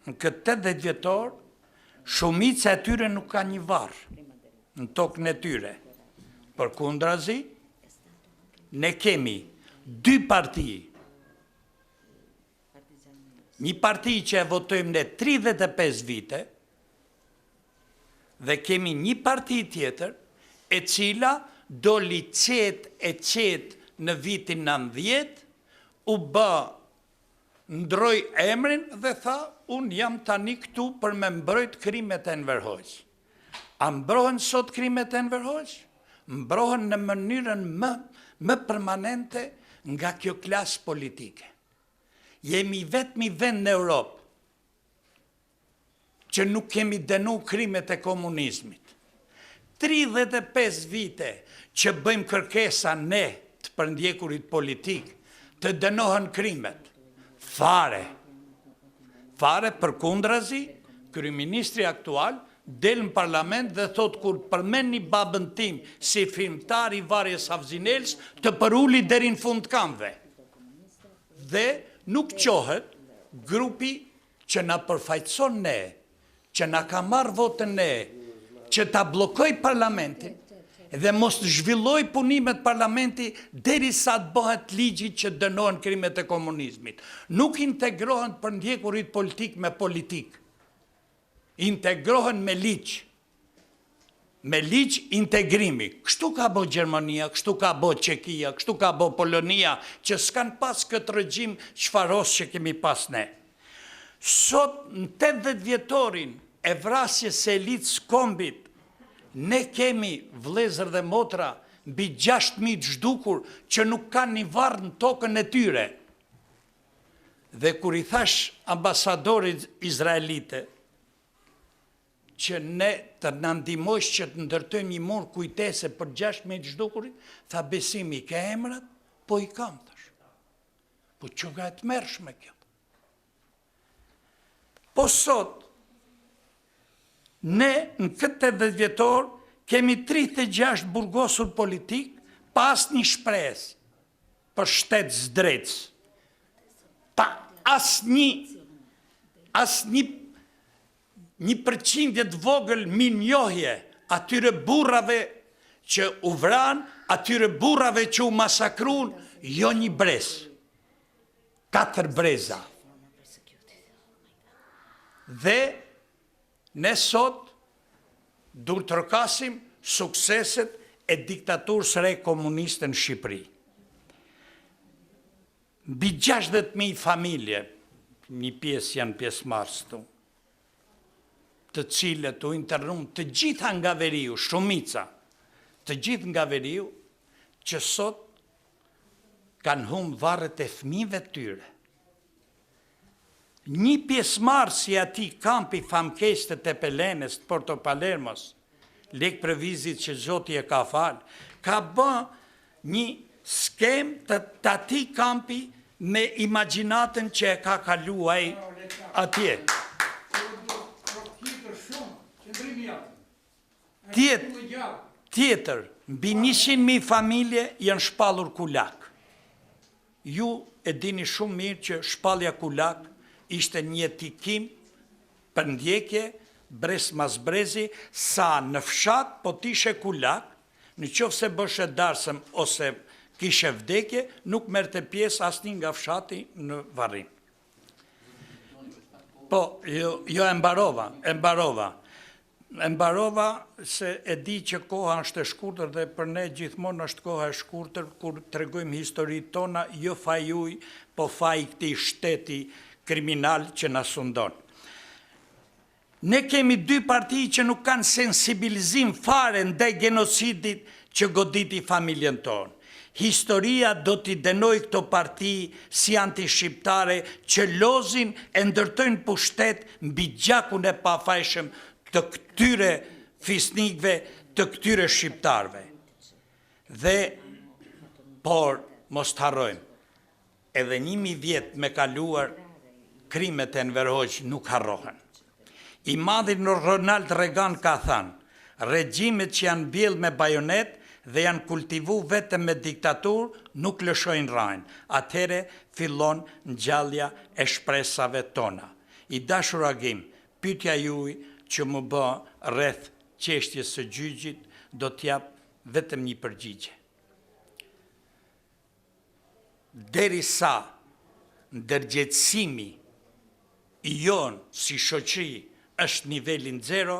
në këtë 80 vjetor, shumica e tyre nuk ka një varë në tokën e tyre. Përkundrazi, ne kemi 2 parti. Një parti që e votojmë ne 35 vite, dhe kemi një parti tjetër, e cila doli qetë në vitin 90, u bë ndroj emrin dhe tha, unë jam tani këtu për me mbrojt krimet e Enver Hoxha. A mbrohen sot krimet e Enver Hoxha? Mbrohen në mënyrën më permanente nga kjo klasë politike. Jemi vetmi vend në Europë që nuk kemi dënu krimet e komunizmit. 35 vite që bëjmë kërkesa ne të përndjekurit politik të dënohen krimet. Fare përkundrazi, kryeministri aktual del në parlament dhe thot kur përmend një babën tim si filmtar i Varjes Havzinels të përuli deri në fund kamve. Dhe nuk qohet grupi që na përfaqëson ne, që na ka marrë votën ne, që ta blokoj parlamentin dhe mos të zhvilloj punimet parlamenti deri sa të bëhet ligji që dënohen krimet e komunizmit. Nuk integrohen përndjekurit politik me politik. Integrohen me ligj. Me ligj integrimi. Kështu ka bo Gjermania, kështu ka bo Çekia, kështu ka bo Polonia, që s'kan pas këtë regjim çfaros që kemi pas ne. Sot në 80 vjetorin e vrasjes së elitës kombit, ne kemi vëllezër dhe motra mbi 6.000 zhdukur që nuk kanë një varr në tokën e tyre. Dhe kur i thash ambasadorit izraelite që ne të na ndihmosh që të ndërtojmë një mur kujtese për 6.000 zhdukurit, tha Besimi, ke emrat? Po i kam thash. Po çuga e tmerrshme kjo. Po sot, ne në këtë 80 vjetor kemi 36 burgosur politik pas një shpresë për shtet zdrec. Pa as një përqindje të vogël minjohje atyre burrave që u vran, atyre burrave që u masakrun, jo një brez. 4 breza. Dhe ne sot duhet të rëkasim sukseset e diktaturës re komuniste në Shqipëri. Mbi 60.000 familje, një pjesë janë pjesëmarrës këtu, të cilët u internun të gjitha nga veriu, shumica, të gjithë nga veriu, që sot kanë humbur varret e fëmijëve të tyre. Një pjesëmarrës si ati kampi famkeqëste të Pelenes, të Porto Palermos, lek previzit që Zoti e ka falë, ka bë një skem të ati kampi me imagjinatën që e ka kaluaj atje. Tjetër, mbi 100.000 familje janë shpallur kulak. Ju e dini shumë mirë që shpallja kulak ishte një etikim për ndjekje, brez mas brezi, sa në fshat po t'ishe kulak, në qoftë se bëshe darsëm ose kishe vdekje, nuk merte pjesë asnjë nga fshati në varrim. Po, jo e mbarova se e di që koha është e shkurtër dhe për ne gjithmonë është koha e shkurtër kur tregojmë historitë tona, jo fajuj, po faj këtij shteti kriminal që na sundon. Ne kemi 2 parti që nuk kanë sensibilizim fare ndaj genocidit që goditi familjen tonë. Historia do t'i dënoj këto parti si antishqiptare që lozin e ndërtojnë pushtet mbi gjakun e pafajshëm të këtyre fisnikëve, të këtyre shqiptarve. Dhe, por, mos të harrojmë, edhe 1000 vjet me kaluar, krimet e Enver Hoxha nuk harrohen. I madhi Ronald Reagan ka thënë, regjimet që janë mbjellë me bajonet dhe janë kultivu vetëm me diktatur, nuk lëshojnë rajnë. Atëhere fillon ngjallja e shpresave tona. I dashur Agim, pyetja juaj që më bë rreth çështjes së gjyqit, do t'jap vetëm një përgjigje. Derisa ndërgjegjësimi i jonë si shoqëri është nivelin 0,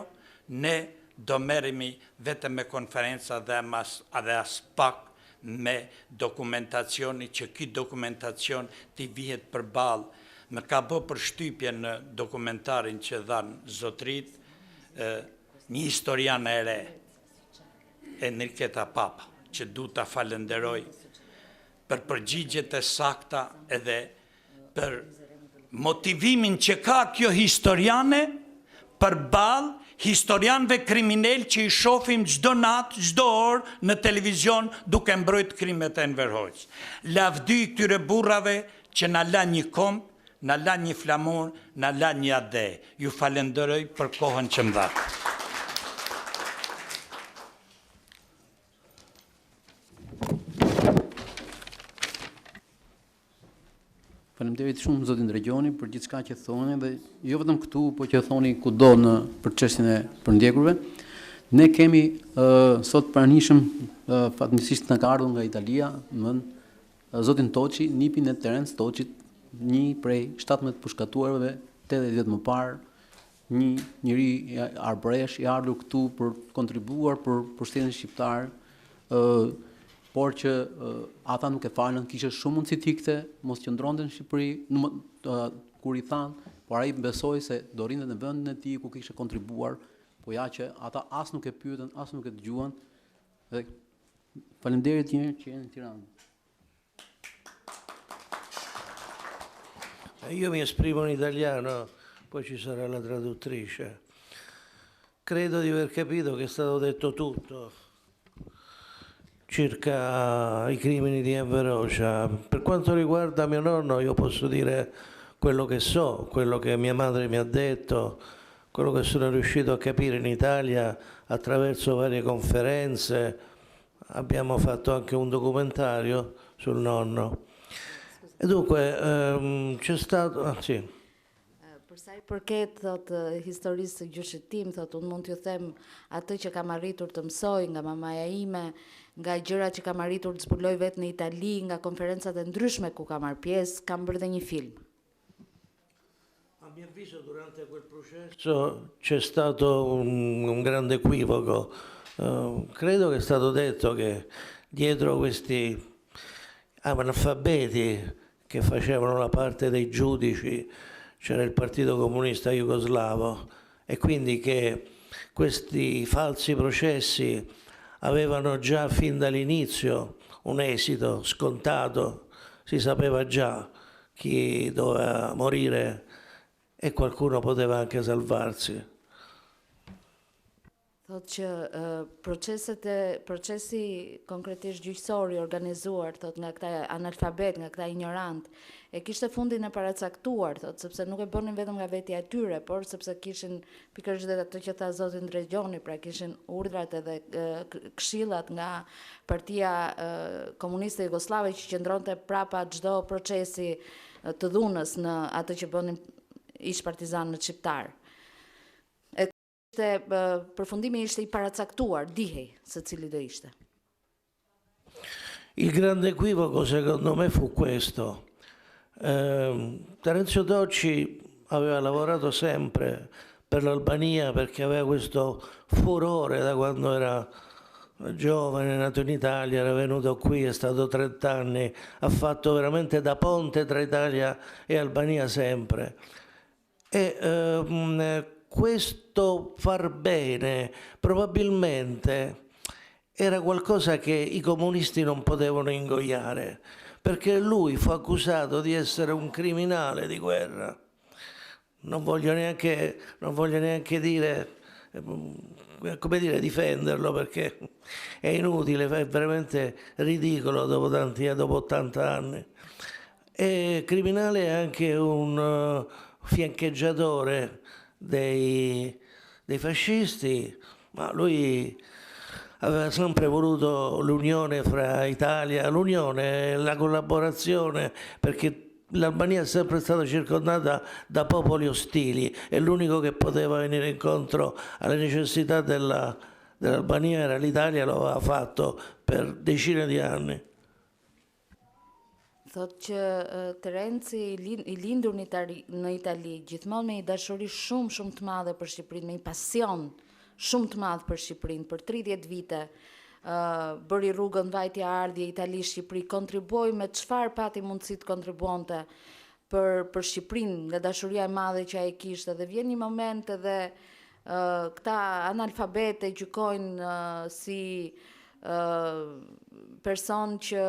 ne do merremi vetëm me konferenca dhe as pak me dokumentacioni, që ky dokumentacion t'i vihet përballë. Më ka bë përshtypje në dokumentarin që dhanë zotrit, një historian e re, Enriqueta Papa, që du ta falenderoj për përgjigjet e sakta edhe për motivimin që ka kjo historiane përballë historianëve kriminal që i shohim çdo natë, çdo orë në televizion duke mbrojtur krimet e Enver Hoxhës. Lavdy këtyre burrave që na lanë një komp, na lanë një flamur, na lanë një ade. Ju falenderoj për kohën që më dhatë. Faleminderit shumë zotin Dregjoni për gjithçka që thoni dhe jo vetëm këtu, po që thoni kudo për çështjen e përndjekurve. Ne kemi sot pranishëm fatmirësisht na ka ardhur nga Italia, zotin Toçi, nipin e Terence Toçit, një prej 17 përshkatuarve 80 vjet më parë, një njeri arbëresh i ardhur këtu për kontribuar për pushtetin shqiptar, por që ata nuk e falën, kishte shumë mundësi t'ikte, mos qëndronte në Shqipëri, kur i thanë, por ai besoi se do rinte në vendin e tij ku kishte kontribuar, po ja që ata as nuk e pyetën, as nuk e dëgjuan. Dhe faleminderit një herë që jeni në Tiranë. Io mi esprimo in italiano, poi ci sarà la traduttrice. Credo di aver capito che è stato detto tutto circa i crimini di Enver Hoxha. Per quanto riguarda mio nonno, io posso dire quello che so, quello che mia madre mi ha detto, quello che sono riuscito a capire in Italia attraverso varie conferenze. Abbiamo fatto anche un documentario sul nonno. E dunque c'è stato... sì. Për sa i përket historisë së gjyqit tim, unë mund t'ju them atë që kam arritur të mësoj nga mamaja ime, nga gjërat që kam arritur të zbuloj vetë në Itali, nga konferencat e ndryshme ku kam marrë pjesë, kam bërë dhe një film. A mio avviso durante quel processo c'è stato un grande equivoco. Credo che è stato detto che dietro questi analfabeti che facevano la parte dei giudici c'era il Partito Comunista Jugoslavo e quindi che questi falsi processi avevano già fin dall'inizio un esito scontato, si sapeva già chi doveva morire e qualcuno poteva anche salvarsi. Thot që procesi konkretisht gjyqësor i organizuar nga këta analfabet, nga këta ignorant, e kishte fundin e paracaktuar, sepse nuk e bënin vetëm nga vetja e tyre, por sepse kishin pikërisht edhe ato që tha zotin Dregjoni, pra kishin urdhrat edhe këshillat nga Partia Komuniste Jugoslave që qëndronte prapa çdo procesi të dhunës në atë që bënin ish partizanët shqiptar. Përfundimi ishte i paracaktuar, dihej se cili do ishte. Il grande equivoco secondo me fu questo. Terenzio Toci aveva lavorato sempre per l'Albania perché aveva questo furore da quando era giovane, nato in Italia, era venuto qui, è stato 30 anni, ha fatto veramente da ponte tra Italia e Albania sempre. E questo far bene probabilmente era qualcosa che i comunisti non potevano ingoiare, perché lui fu accusato di essere un criminale di guerra. Non voglio neanche dire, come dire, difenderlo, perché è inutile, è veramente ridicolo dopo 80 anni. E criminale è anche un fiancheggiatore dei fascisti, ma lui aveva sempre voluto l'unione fra Italia, l'unione, la collaborazione, perché l'Albania è sempre stata circondata da popoli ostili e l'unico che poteva venire incontro alle necessità dell'Albania era l'Italia, lo aveva fatto per decine di anni. Thot që Terenci i lindur në Itali, gjithmonë me një dashuri shumë të madhe për Shqipërinë, me një pasion shumë të madh për Shqipërinë, për 30 vite, bëri rrugën vajtja ardhje Itali-Shqipëri, kontribuoi me çfarë pati mundësi të kontribuonte për Shqipërinë, nga dashuria e madhe që ai kishte, dhe vjen një moment edhe këta analfabete gjykojnë si person që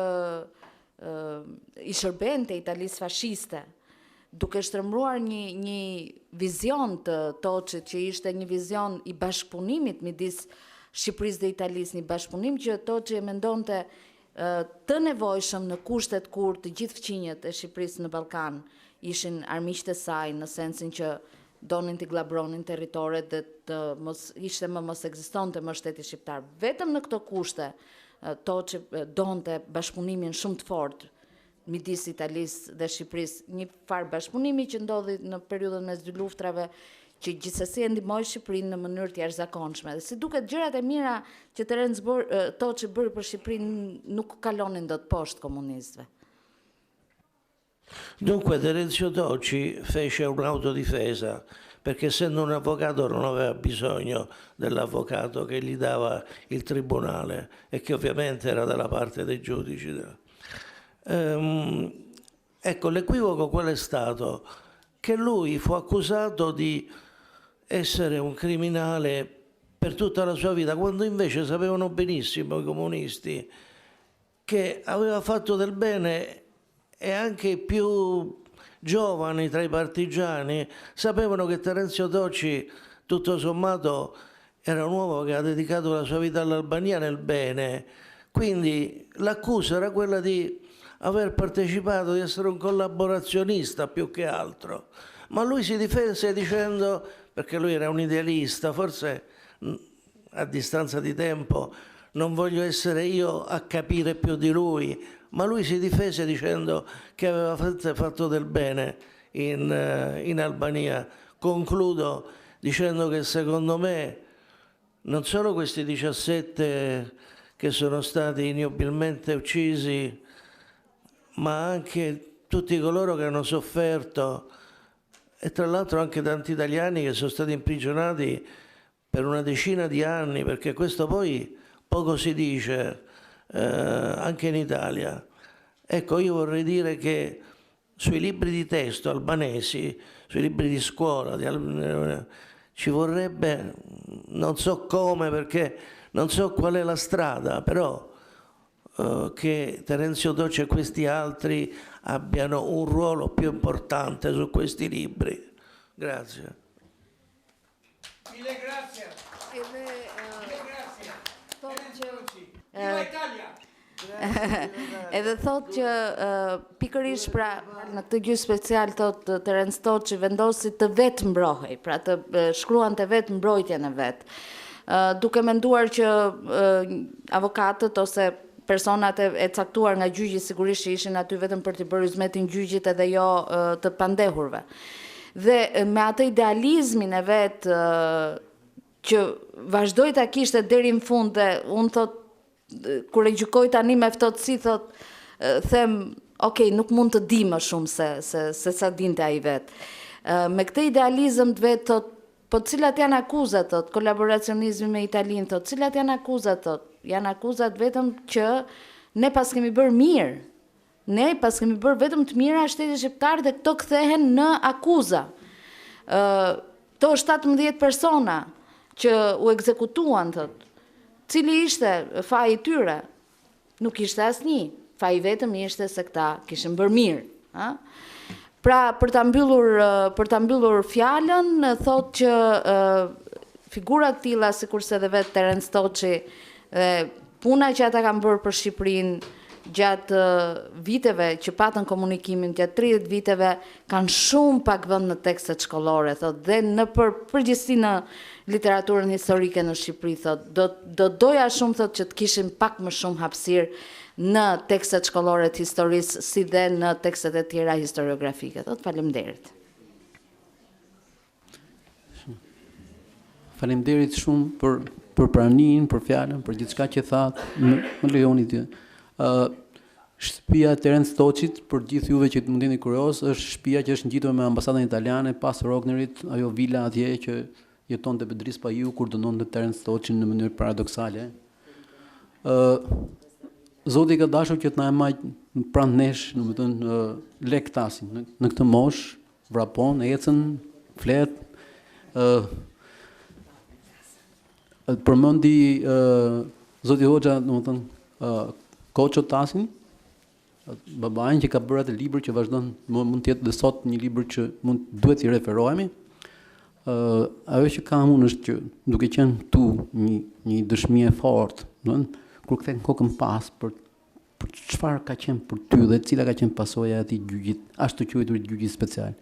i shërbente Italisë fashiste, duke shtremruar një vizion të Toçit që ishte një vizion i bashkëpunimit midis Shqipërisë dhe Italisë, një bashkëpunim që Toçi e mendonte të nevojshëm në kushtet kur të gjithë fqinjet e Shqipërisë në Ballkan ishin armiqtë e saj, në sensin që donin të glabronin territoret dhe të ishte mos ekzistonte më shteti shqiptar. Vetëm në këto kushte Toçi donte bashkëpunimin shumë të fortë midis Italisë dhe Shqipërisë, një farë bashkëpunimi që ndodhi në periudhën mes dy luftrave, që gjithsesi e ndihmoi Shqipërinë në mënyrë të jashtëzakonshme. Dhe si duket gjërat e mira që Toçi bëri për Shqipërinë nuk kalonin dot poshtë komunistëve. Dunque Terenzio Toci fece un'autodifesa, perché essendo un avvocato non aveva bisogno dell'avvocato che gli dava il tribunale e che ovviamente era dalla parte dei giudici. Ecco, l'equivoco qual è stato? Che lui fu accusato di essere un criminale per tutta la sua vita, quando invece sapevano benissimo i comunisti che aveva fatto del bene, e anche i più giovani tra i partigiani sapevano che Terenzio Toci, tutto sommato, era un uomo che ha dedicato la sua vita all'Albania nel bene. Quindi l'accusa era quella di aver partecipato, di essere un collaborazionista più che altro. Ma lui si difese dicendo, perché lui era un idealista, forse a distanza di tempo non voglio essere io a capire più di lui, ma lui si difese dicendo che aveva fatto del bene in Albania. Concludo dicendo che secondo me non solo questi 17 che sono stati ignobilmente uccisi, ma anche tutti coloro che hanno sofferto, e tra l'altro anche tanti italiani che sono stati imprigionati per una decina di anni, perché questo poi poco si dice anche in Italia. Ecco, io vorrei dire che sui libri di testo albanesi, sui libri di scuola, ci vorrebbe, non so come, perché non so qual è la strada, però che Terenzio Toci e questi altri abbiano un ruolo più importante su questi libri. Grazie. Mille grazie. Viva Italia! Edhe thot që pikërisht pra në këtë gjyq special thot Terence Toci vendosi të vetë mbrohej, pra të shkruante vetë mbrojtjen e vet. Duke menduar që avokatët ose personat e caktuar nga gjyqi sigurisht që ishin aty vetëm për të bërë hizmetin gjyqit edhe jo të pandehurve. Dhe me atë idealizmin e vet që vazhdoi ta kishte deri në fund, dhe unë thot kur e gjykoj tani me ftohtësi, thot them, okay, nuk mund të di më shumë se sa dinte ai vet. Me këtë idealizëm të vet, thot, po cilat janë akuzat, thot, kolaboracionizmi me Italinë, thot, cilat janë akuzat, thot, janë akuzat vetëm që ne pas kemi bërë mirë. Ne pas kemi bërë vetëm të mira shtetit shqiptar, dhe këto kthehen në akuza. To 17 persona që u ekzekutuan, thot, cili ishte faji tyre? Nuk ishte asnjë. Faji vetëm ishte se këta kishin bërë mirë. Pra, për ta mbyllur fjalën, thot që figurat tilla, sikurse edhe vetë Terence Toci, dhe puna që ata kanë bërë për Shqipërinë, gjatë viteve që patën komunikimin, gjatë 30 viteve, kanë shumë pak vend në tekstet shkollore, thot, dhe në përgjithësi në literaturën historike në Shqipëri, thot, do doja shumë, thot, që të kishim pak më shumë hapësirë në tekstet shkollore të historisë, si dhe në tekstet e tjera historiografike. Thot, faleminderit. Faleminderit shumë për praninë, për fjalën, për gjithçka që thatë, më lejoni të. Shtëpia Terence Stoçit, për gjithë juve që mund jeni kurioz, është shtëpia që është ngjitur me ambasadën italiane pas Rognerit, ajo vila atje që jetonte Bedris Pajiu kur dënonte Terence Stoçin në mënyrë paradoksale. Zoti ka dashur që të na majë pranë nesh, domethënë lek tasin në këtë moshë, vrapon, ecën, flet. Përmendi Zoti Hoxha, domethënë Koço Tasin, babain që ka bërë atë libër që vazhdon, mund të jetë dhe sot një libër që duhet t'i referohemi. Ajo që kam unë është që duke qenë këtu një dëshmi e fortë, kur kthen kokën pas për çfarë ka qenë për ty dhe cila ka qenë pasoja e atij gjyqit, ashtu quajtur gjyqi special.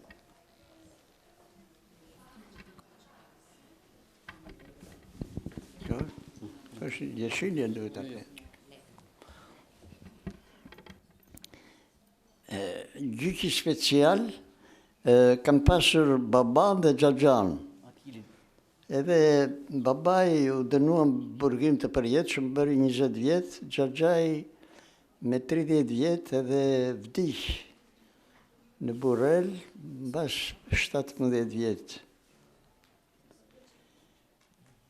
Është jeshilja duhet ta them. Gjyqi special kam pasur baban dhe xhaxhan. Edhe babai u dënua burgim të përjetshëm, bëri 20 vjet, xhaxhai me 30 vjet edhe vdiq në Burrel mbas 17 vjet.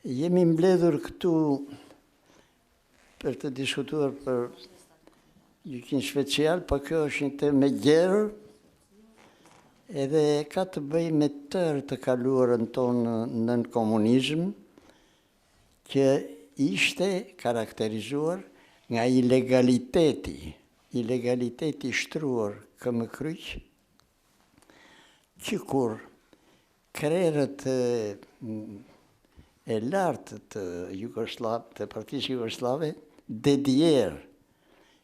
Jemi mbledhur këtu për të diskutuar për gjyqin special, po kjo është një temë e gjerë, edhe ka të bëjë me tërë të kaluarën tonë nën komunizëm, që ishte karakterizuar nga ilegaliteti shtruar këmë kryq, që kur krerët e lartë të Partisë Jugoslave, Dedier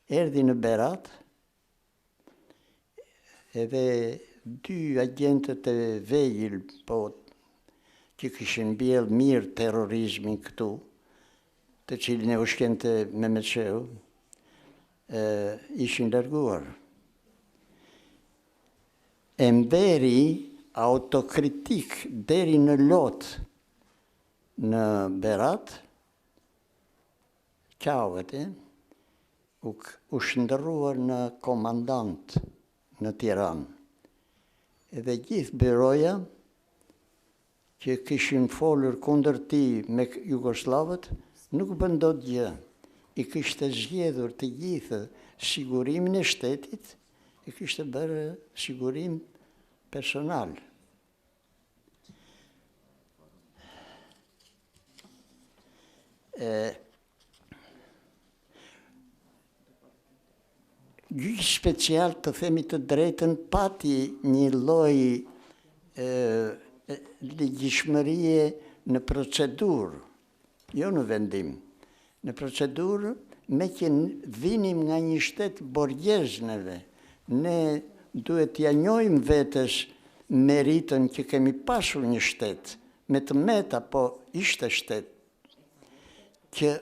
erdi në Berat, edhe 2 agentët e vejil, po që kishin bjell mirë terrorizmin këtu, të cilin e ushkente Mehmetçeu, ishin larguar. E mberi autokritik deri në lot në Berat, qauet, u shndërruar në komandant në Tiranë. Edhe gjithë byroja që kishin folur kundër tij me Jugoslavët nuk bën dot gjë. I kishte zgjedhur të gjithë sigurimin e shtetit, i kishte bërë sigurim personal. Gjyqi special, të themi të drejtën, pati një lloj ligjshmërie në procedurë, jo në vendim. Në procedurë, me që vinim nga një shtet borgjes neve, ne duhet t'ja njohim vetes meritën që kemi pasur një shtet, me të meta, po ishte shtet, që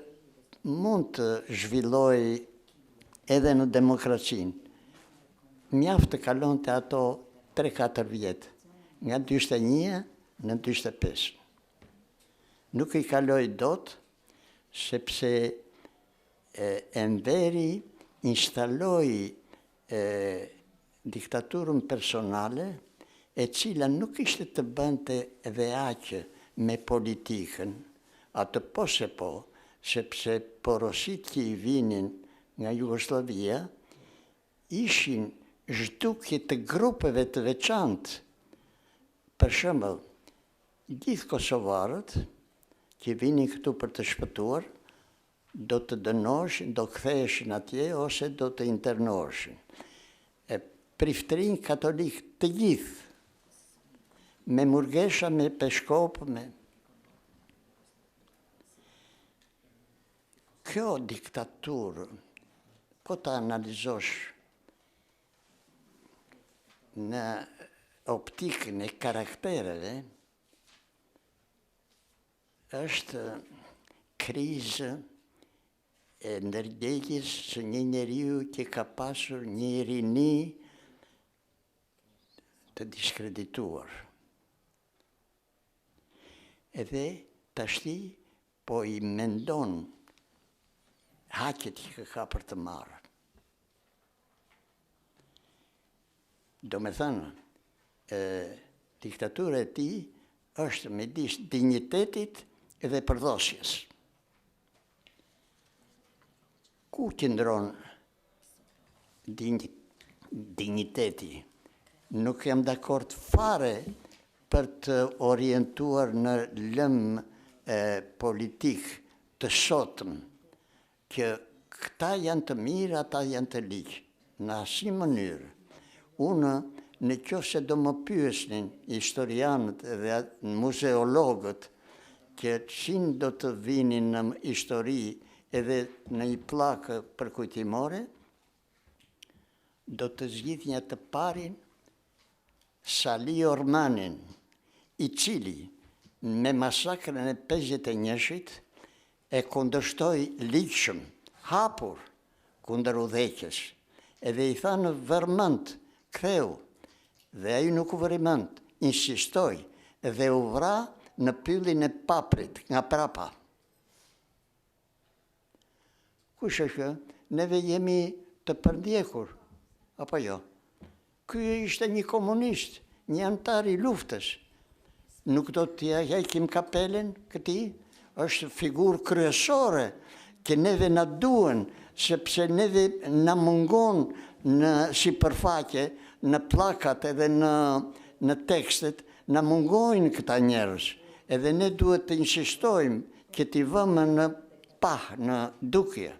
mund të zhvilloj edhe në demokracinë. Mjaft të kalonte ato 3-4 vjet, nga 41 në 45. Nuk i kaloi dot, sepse Enveri instaloi diktaturën personale, e cila nuk ishte të bënte edhe aq me politikën, atë po se po, sepse porosit që i vinin nga Jugoslavia, ishin zhdukje të grupeve të veçantë. Për shembull, gjithë kosovarët që vinin këtu për të shpëtuar, do të dënoheshin, do ktheheshin atje ose do të internoheshin. Priftërinë katolik të gjithë, me murgesha, me peshkop, me... Kjo diktaturë po të analizosh në optikën e karaktereve, është krizë e ndërgjegjës së një njeriu që ka pasur një rini të diskredituar. Edhe tashti po i mendon haqet që ka për të marrë. Do me thënë, diktatura e tij është midis dignitetit edhe përdosjes. Ku qëndron digniteti? Nuk jam dakord fare për të orientuar në lëm politik të sotëm, që këta janë të mirë, ata janë të ligjë. Në asnjë mënyrë. Unë, në qoftë se do më pyesnin historianët dhe muzeologët që çin do të vinin në histori edhe në një plakë përkujtimore, do të zgjidhja të parin Sali Ormanin, i cili me masakrën e 51-shit e kundërshtoi ligjshëm, hapur kundër udhëheqjes, edhe i tha në vërmend, ktheu, dhe ai nuk u vërimend, insistoi dhe u vra në pyllin e paprit nga prapa. Kush është? Neve jemi të përndjekur, apo jo? Ky ishte një komunist, një antar i luftës. Nuk do t'ja heqim kapelen këtij, është figurë kryesore që neve na duhen, sepse neve na mungon në sipërfaqe, në plakat edhe në tekstet, na mungojnë këta njerëz. Edhe ne duhet të insistojmë që t'i vëmë në pah, në dukje.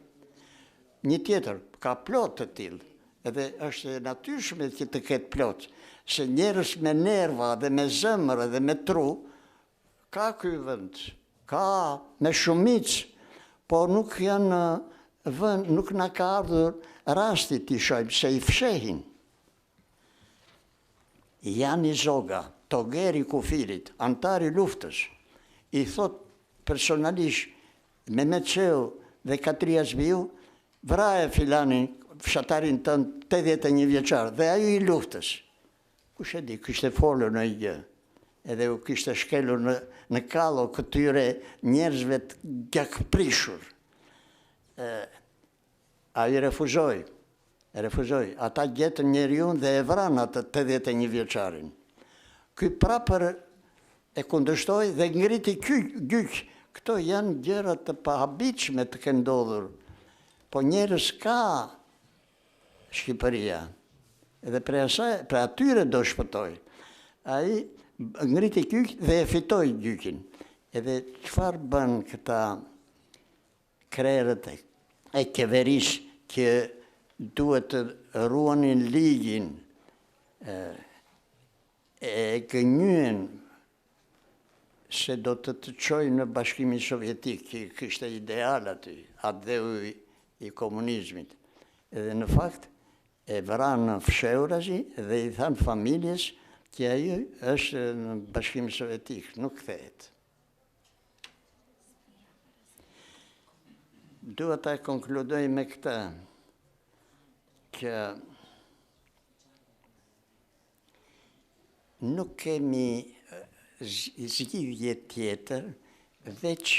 Një tjetër, ka plot të tillë, edhe është natyrshme që të ketë plot, se njerëz me nerva dhe me zemër dhe me tru, ka ky vend, ka me shumicë, po nuk janë vend, nuk na ka ardhur rasti t'i shohim, se i fshehin. Jani Zoga, togeri kufirit, antari luftës, i thot personalisht Mehmet Çeu dhe Katria Zbiu, vraje filanin, fshatarin tënë 81 vjeçar, dhe ajo i luftës. Kush e di, kishte folur në gjë, edhe u kishte shkelur në kallo këtyre njerëzve të gjakprishur. Ai refuzoi. Ata gjetën njeriun dhe e vran atë 81 vjeçarin. Ky prapër e kundërshtoi dhe ngriti gjyq. Këto janë gjëra të pahabitshme të kenë ndodhur. Po njerëz ka Shqipëria. Edhe për atyre do shpëtoj. Ai ngriti gjyq dhe e fitoi gjyqin. Edhe çfarë bën këta krerët e qeverisë që duhet të ruanin ligjin, e gënjyen se do të çojnë në Bashkimin Sovjetik, që kishte ideal aty, atë dheu i komunizmit. Edhe në fakt e vranë në fshehurazi dhe i thanë familjes që ajo është në Bashkimin Sovjetik, nuk kthehet. Dua ta konkludoj me këtë, që nuk kemi zgjidhje tjetër veç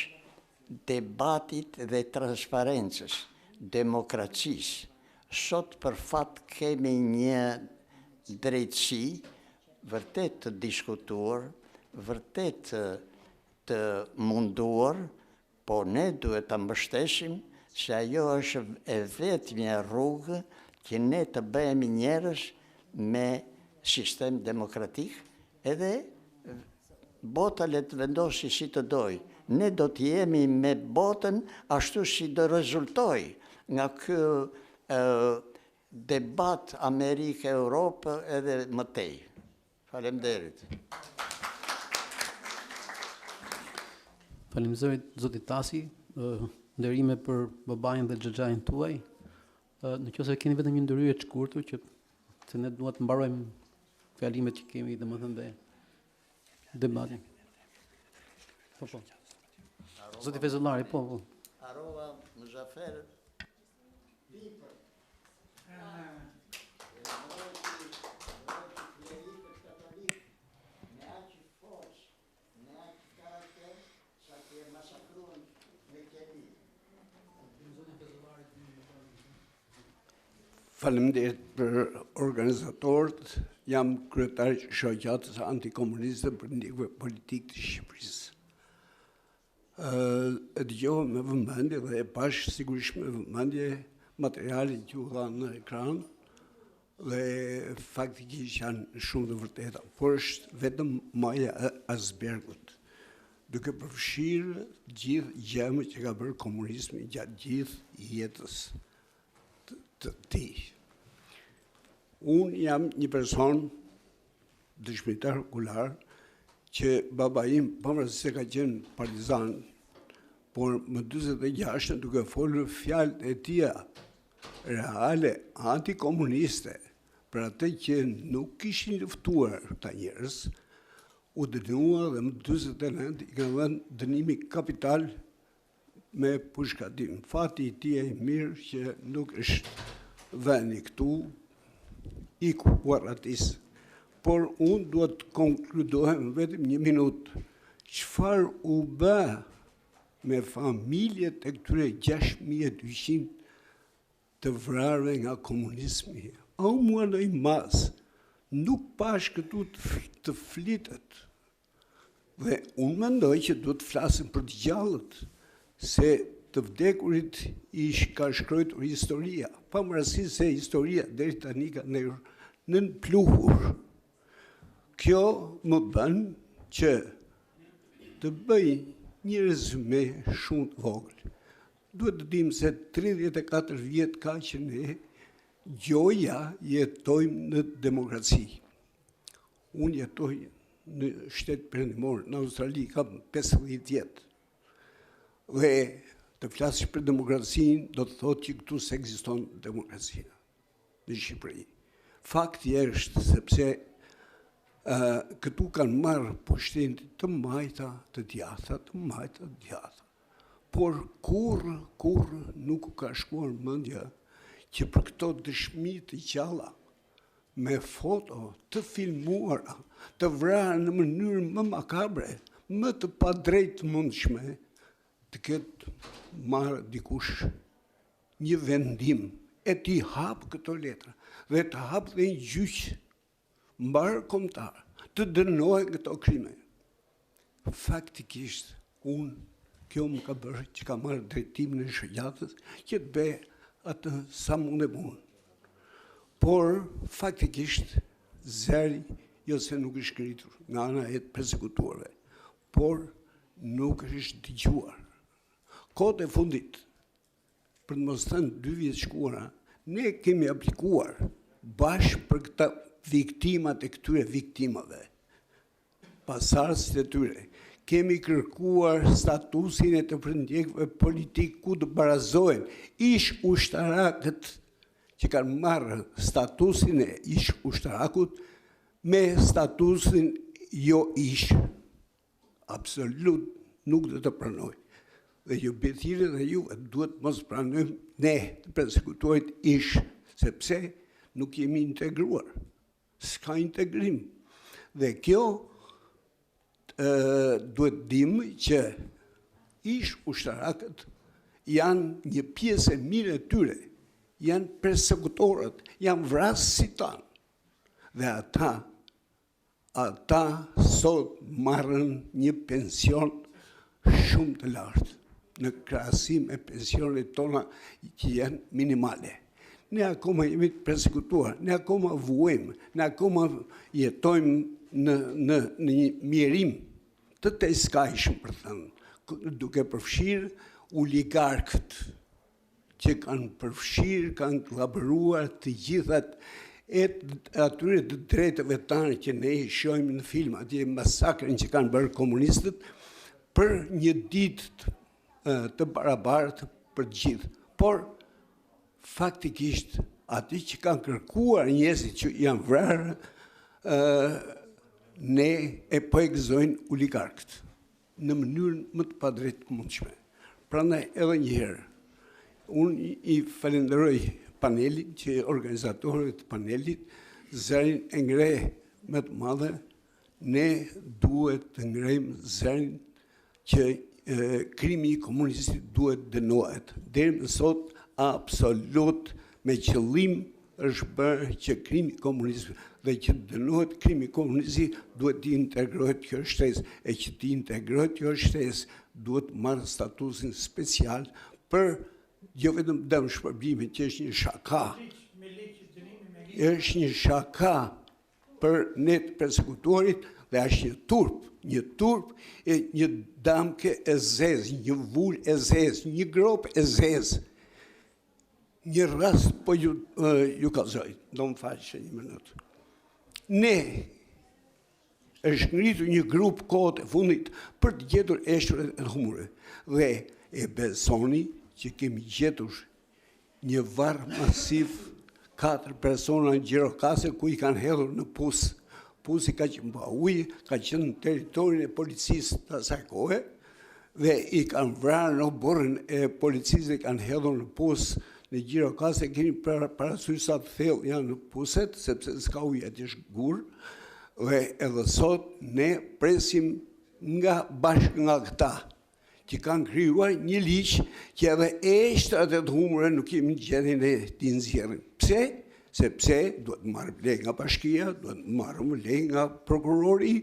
debatit dhe transparencës, demokracisë. Sot për fat kemi një drejtësi vërtet të diskutuar, vërtet të munduar, po ne duhet të mbështesim se ajo është e vetmja rrugë që ne të bëhemi njerëz me sistem demokratik, edhe bota le të vendosi si të doj. Ne do të jemi me botën ashtu si do rezultoj nga ky debat Amerikë-Europë edhe mëtej. Faleminderit. Faleminderit zotit Tasi, nderime për babain dhe xhaxhain tuaj. Nëse keni vetëm një ndërhyrje të shkurtër që se ne duhet të mbarojmë fjalimet që kemi, domethënë dhe debatin. Po. Zoti Fezullari, po. Harova Muzaffer. Faleminderit për organizatorët, jam kryetar i shoqatës antikomuniste për ndihmë politikë të Shqipërisë. E dëgjova me vëmendje dhe e pash sigurisht me vëmendje materialin që u dha në ekran dhe faktikisht janë shumë të vërteta, por është vetëm maja e icebergut, duke përfshirë gjithë gjëmat që ka bërë komunizmi gjatë gjithë jetës të tij. Unë jam një person dëshmitar okular që baba im, pavarësisht se ka qenë partizan, por më 46 duke folur fjalët e tija reale antikomuniste për atë që nuk kishin luftuar këta njerëz, u dënua dhe më 49 i kanë dhënë dënimi kapital me pushkatim. Fati i tij i mirë që nuk është vënë këtu, iku uarratis. Por unë duhet të konkludohem vetëm një minutë. Çfarë u bë me familjet e këtyre 6200 të vrarëve nga komunizmi? A u mua ndonjë mas? Nuk pash këtu të flitet. Dhe unë mendoj që duhet të flasim për të gjallët, se të vdekurit ka shkruar historia, pavarësisht se historia deri tani ka nën pluhur. Kjo më bën që të bëj një rezume shumë të vogël. Duhet të dim se 34 vjet ka që ne gjoja jetojmë në demokraci. Unë jetoj në shtet perëndimor, në Australi kam 50 vjet. Dhe të flasësh për demokracinë do të thotë që këtu s'ekziston demokracia në Shqipëri. Fakti është sepse këtu kanë marrë pushtetin të majta të djatha, por kur nuk ka shkuar mendja që për këto dëshmi të gjalla me foto të filmuara, të vrarë në mënyrë më makabre, më të padrejtë mundshme, të ketë marrë dikush një vendim e t'i hapë këto letra dhe të hapë dhe një gjyq mbarë kombëtar të dënohen këto krime. Faktikisht, kjo më ka bërë që ka marrë drejtimin e shoqatës që të bëj atë sa mundem unë. Por, faktikisht, zëri, jo se nuk është ngritur nga ana e të përsekutuarve, por nuk është dëgjuar. Kohët e fundit, për të mos thënë 2 vjet shkuara, ne kemi aplikuar bashkë për këta viktimat e këtyre viktimave, pasardhësit e tyre. Kemi kërkuar statusin e të përndjekëve politik ku të barazohen ish ushtarakët që kanë marrë statusin e ish ushtarakut me statusin jo ish. Absolut nuk dhe të pranoj. Dhe ju betire dhe ju duhet mos pranojmë ne të persekutorit ish, sepse nuk jemi integruar. S'ka integrim. Dhe kjo duhet dim që ish ushtarakët janë një pjesë e mirë e tyre, janë persekutorët, janë vrasë si tanë. Dhe ata sot marrën një pension shumë të lartë, në krahasim e pensionet tona që janë minimale. Ne akoma jemi të persekutuar, ne akoma vuajmë, ne akoma jetojmë në një mjerim të tejskajshëm, për thënë, duke përfshirë oligarkët që kanë përfshirë, kanë kollaboruar të gjithat e atyre të drejtave tane që ne i shohim në film, atje masakrin që kanë bërë komunistët për një ditë të barabartë për të gjithë. Por faktikisht ati që kanë kërkuar njerëzit që janë vrarë, ne e po e gëzojnë oligarkët në mënyrën më të padrejtë mundshme. Prandaj edhe një herë, unë i falenderoj panelin, që organizatorët të panelit zërin e ngre më të madhe, ne duhet të ngrejmë zërin që krimi i komunistit duhet dënohet. Deri më sot absolut me qëllim është bërë që krimi komunistit dhe që dënohet krimi komunistit duhet të integrohet kjo shtesë, e që të integrohet kjo shtesë duhet marrë statusin special për jo vetëm dëm shpërbime, që është një shaka. Është një shaka për ne të persekutorit dhe është një turp e një damke e zezë, një vull e zezë, një grop e zezë. Një rast po ju kalzoj, do më faqë një minutë. Ne është ngritur një grup kohët e fundit për të gjetur eshtre e humure dhe e besoni që kemi gjetur një varr masiv 4 persona në Gjirokastër ku i kanë hedhur në Pusë. Pusi ka qenë pa ujë, ka qenë në teritorin e policisë të asaj kohe dhe i kanë vrarë në burrin e policisë dhe kanë hedhur në Pusë. Në Gjirokastër kemi parasysh sa të thellë janë në Puset, sepse s'ka ujë aty është gur, dhe edhe sot ne presim bashkë nga këta që kanë krijuar një ligj që edhe eshtrat e të humura nuk kemi gjendjen e t'i nxjerrim. Pse? Sepse duhet marrë lej nga bashkia, duhet marrë lej nga prokurori,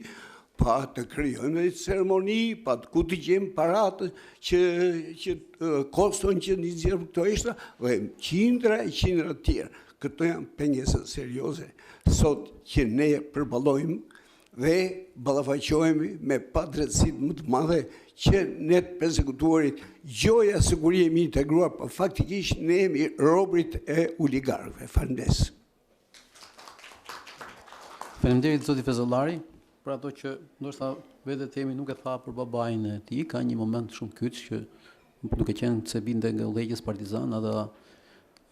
pa të krijojmë një ceremoni, pa të kutigjim paratë që koston që një nxjerrim këto eshtra, dhe qindra e qindra të tjera. Këto janë pengesa serioze. Sot që ne përballojmë dhe ballafaqohemi me padrejtësitë më të madhe që ne të persekutorit gjoja sigurie jemi integruar, por faktikisht ne jemi robrit e oligarkëve. Falendes. Faleminderit zoti Fezollari për ato që ndoshta vetë themi nuk e tha për babain e tij, ka një moment shumë kyç që duke qenë se binte nga udhëheqës partizan, ata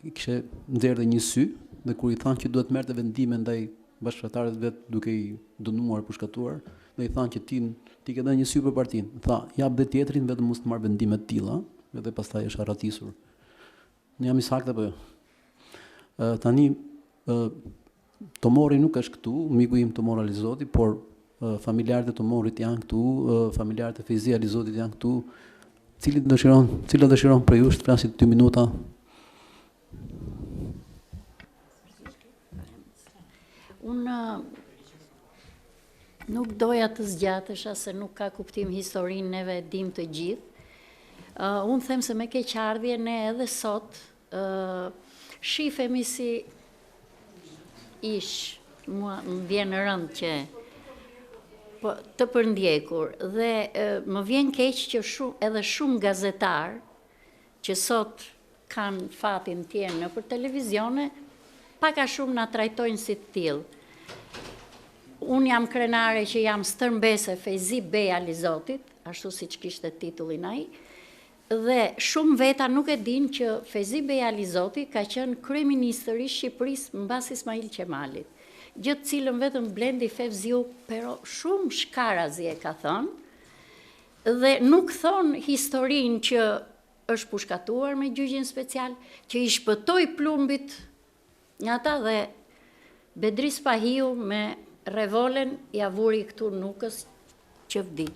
kishte nxjerrë një sy dhe kur i thanë që duhet merrte vendime ndaj bashkëtarët vet duke i dënuar, përshkatuar, dhe i thanë që ti ke dhënë një sy për partinë. Tha, jap dhe tjetrin vetëm mos të marr vendime të tilla, edhe pastaj është arratisur. Ne jam i saktë apo jo? Tani Tomori nuk është këtu, miku im Tomori Alizoti, por familjarët e Tomorit janë këtu, familjarët e Fejzi Alizotit janë këtu. Cila dëshiron për ju të flasit 2 minuta? Unë nuk doja të zgjatesha se nuk ka kuptim historinë, neve dim të gjithë. Unë them se me keqardhje ne edhe sot shifemi si ish, mua më vjen rënd që të përndjekur dhe më vjen keq që edhe shumë gazetar që sot kanë fatin tjenë në për televizione, paka shumë na trajtojnë si të tillë. Unë jam krenare që jam stërmbese Fejzi Bej Alizotit, ashtu si që kishte titullin ai, dhe shumë veta nuk e din që Fejzi Bej Alizoti ka qenë kryeministri i Shqipërisë mbas Ismail Qemalit. Gjë të cilën vetëm Blendi Fevziu, pero shumë shkarazi e ka thënë, dhe nuk thonë historinë që është pushkatuar me gjyqin special, që i shpëtoi plumbit nga ta dhe Bedris Pahiu me revolen i avuri këtu nukës që vdi.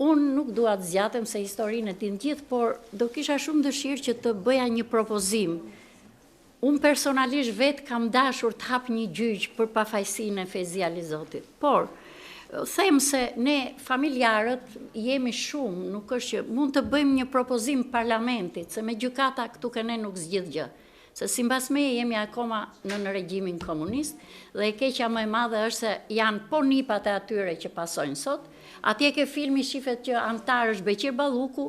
Unë nuk dua të zgjatem se historinë e din gjithë, por do kisha shumë dëshirë që të bëja një propozim. Unë personalisht vetë kam dashur të hap një gjyq për pafajësinë e Fejzi Alizotit. Por, them se ne familjarët jemi shumë, nuk është që mund të bëjmë një propozim parlamentit, se me gjykata këtu këne nuk zgjidh gjë. Se si mbas meje jemi akoma në regjimin komunist dhe e keqja më e madhe është se janë po nipat e atyre që pasojnë sot. Atje ke filmi shifet që antar është Beqir Balluku,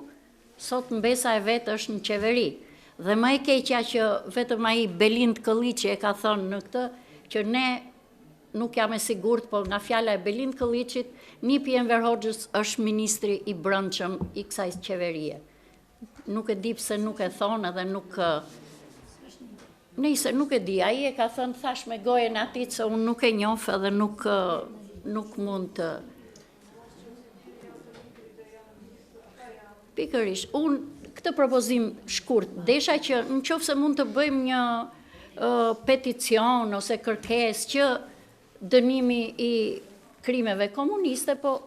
sot mbesa e vetë është në qeveri. Dhe më e keqja që vetëm ai Belind Këlliçi e ka thonë në këtë, që ne nuk jam e sigurt, por nga fjala e Belind Këlliçit, Nipi Enver Hoxhës është ministri i brendshëm i kësaj qeverie. Nuk e di pse nuk e thonë edhe nuk Nëse nuk e di, ai e ka thënë thash me gojen atit se unë nuk e njoh edhe nuk mund të. Pikërisht, unë këtë propozim shkurt, desha që në qoftë se mund të bëjmë një peticion ose kërkesë që dënimi i krimeve komuniste, po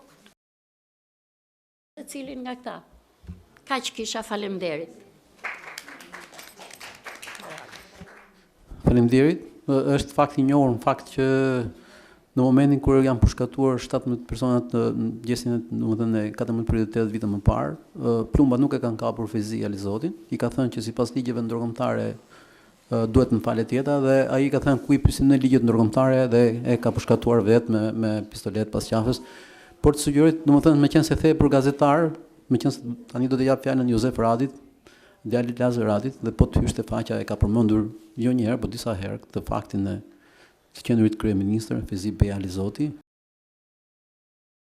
të cilin nga këta. Kaq kisha, faleminderit. Faleminderit. Është fakt i njohur, në fakt që në momentin kur janë përshkatuar 17 personat në gjestin e 14 vite më parë, plumba nuk e kanë kapur Fezi Alizotin, i ka thënë që sipas ligjeve ndërkombëtare duhet në falet jeta dhe ai ka thënë ku i pyesim në ligjet ndërkombëtare dhe e ka përshkatuar vetë me pistolet pas qafës. Por të sugjeroj, domethënë meqense the për gazetar, meqense tani do të jap fjalën Josef Radit, djali Lazar Radit, dhe po të hysh te faqja e ka përmendur jo një herë, por disa herë këtë faktin e të qenurit kryeministër Fezi Bej Alizoti,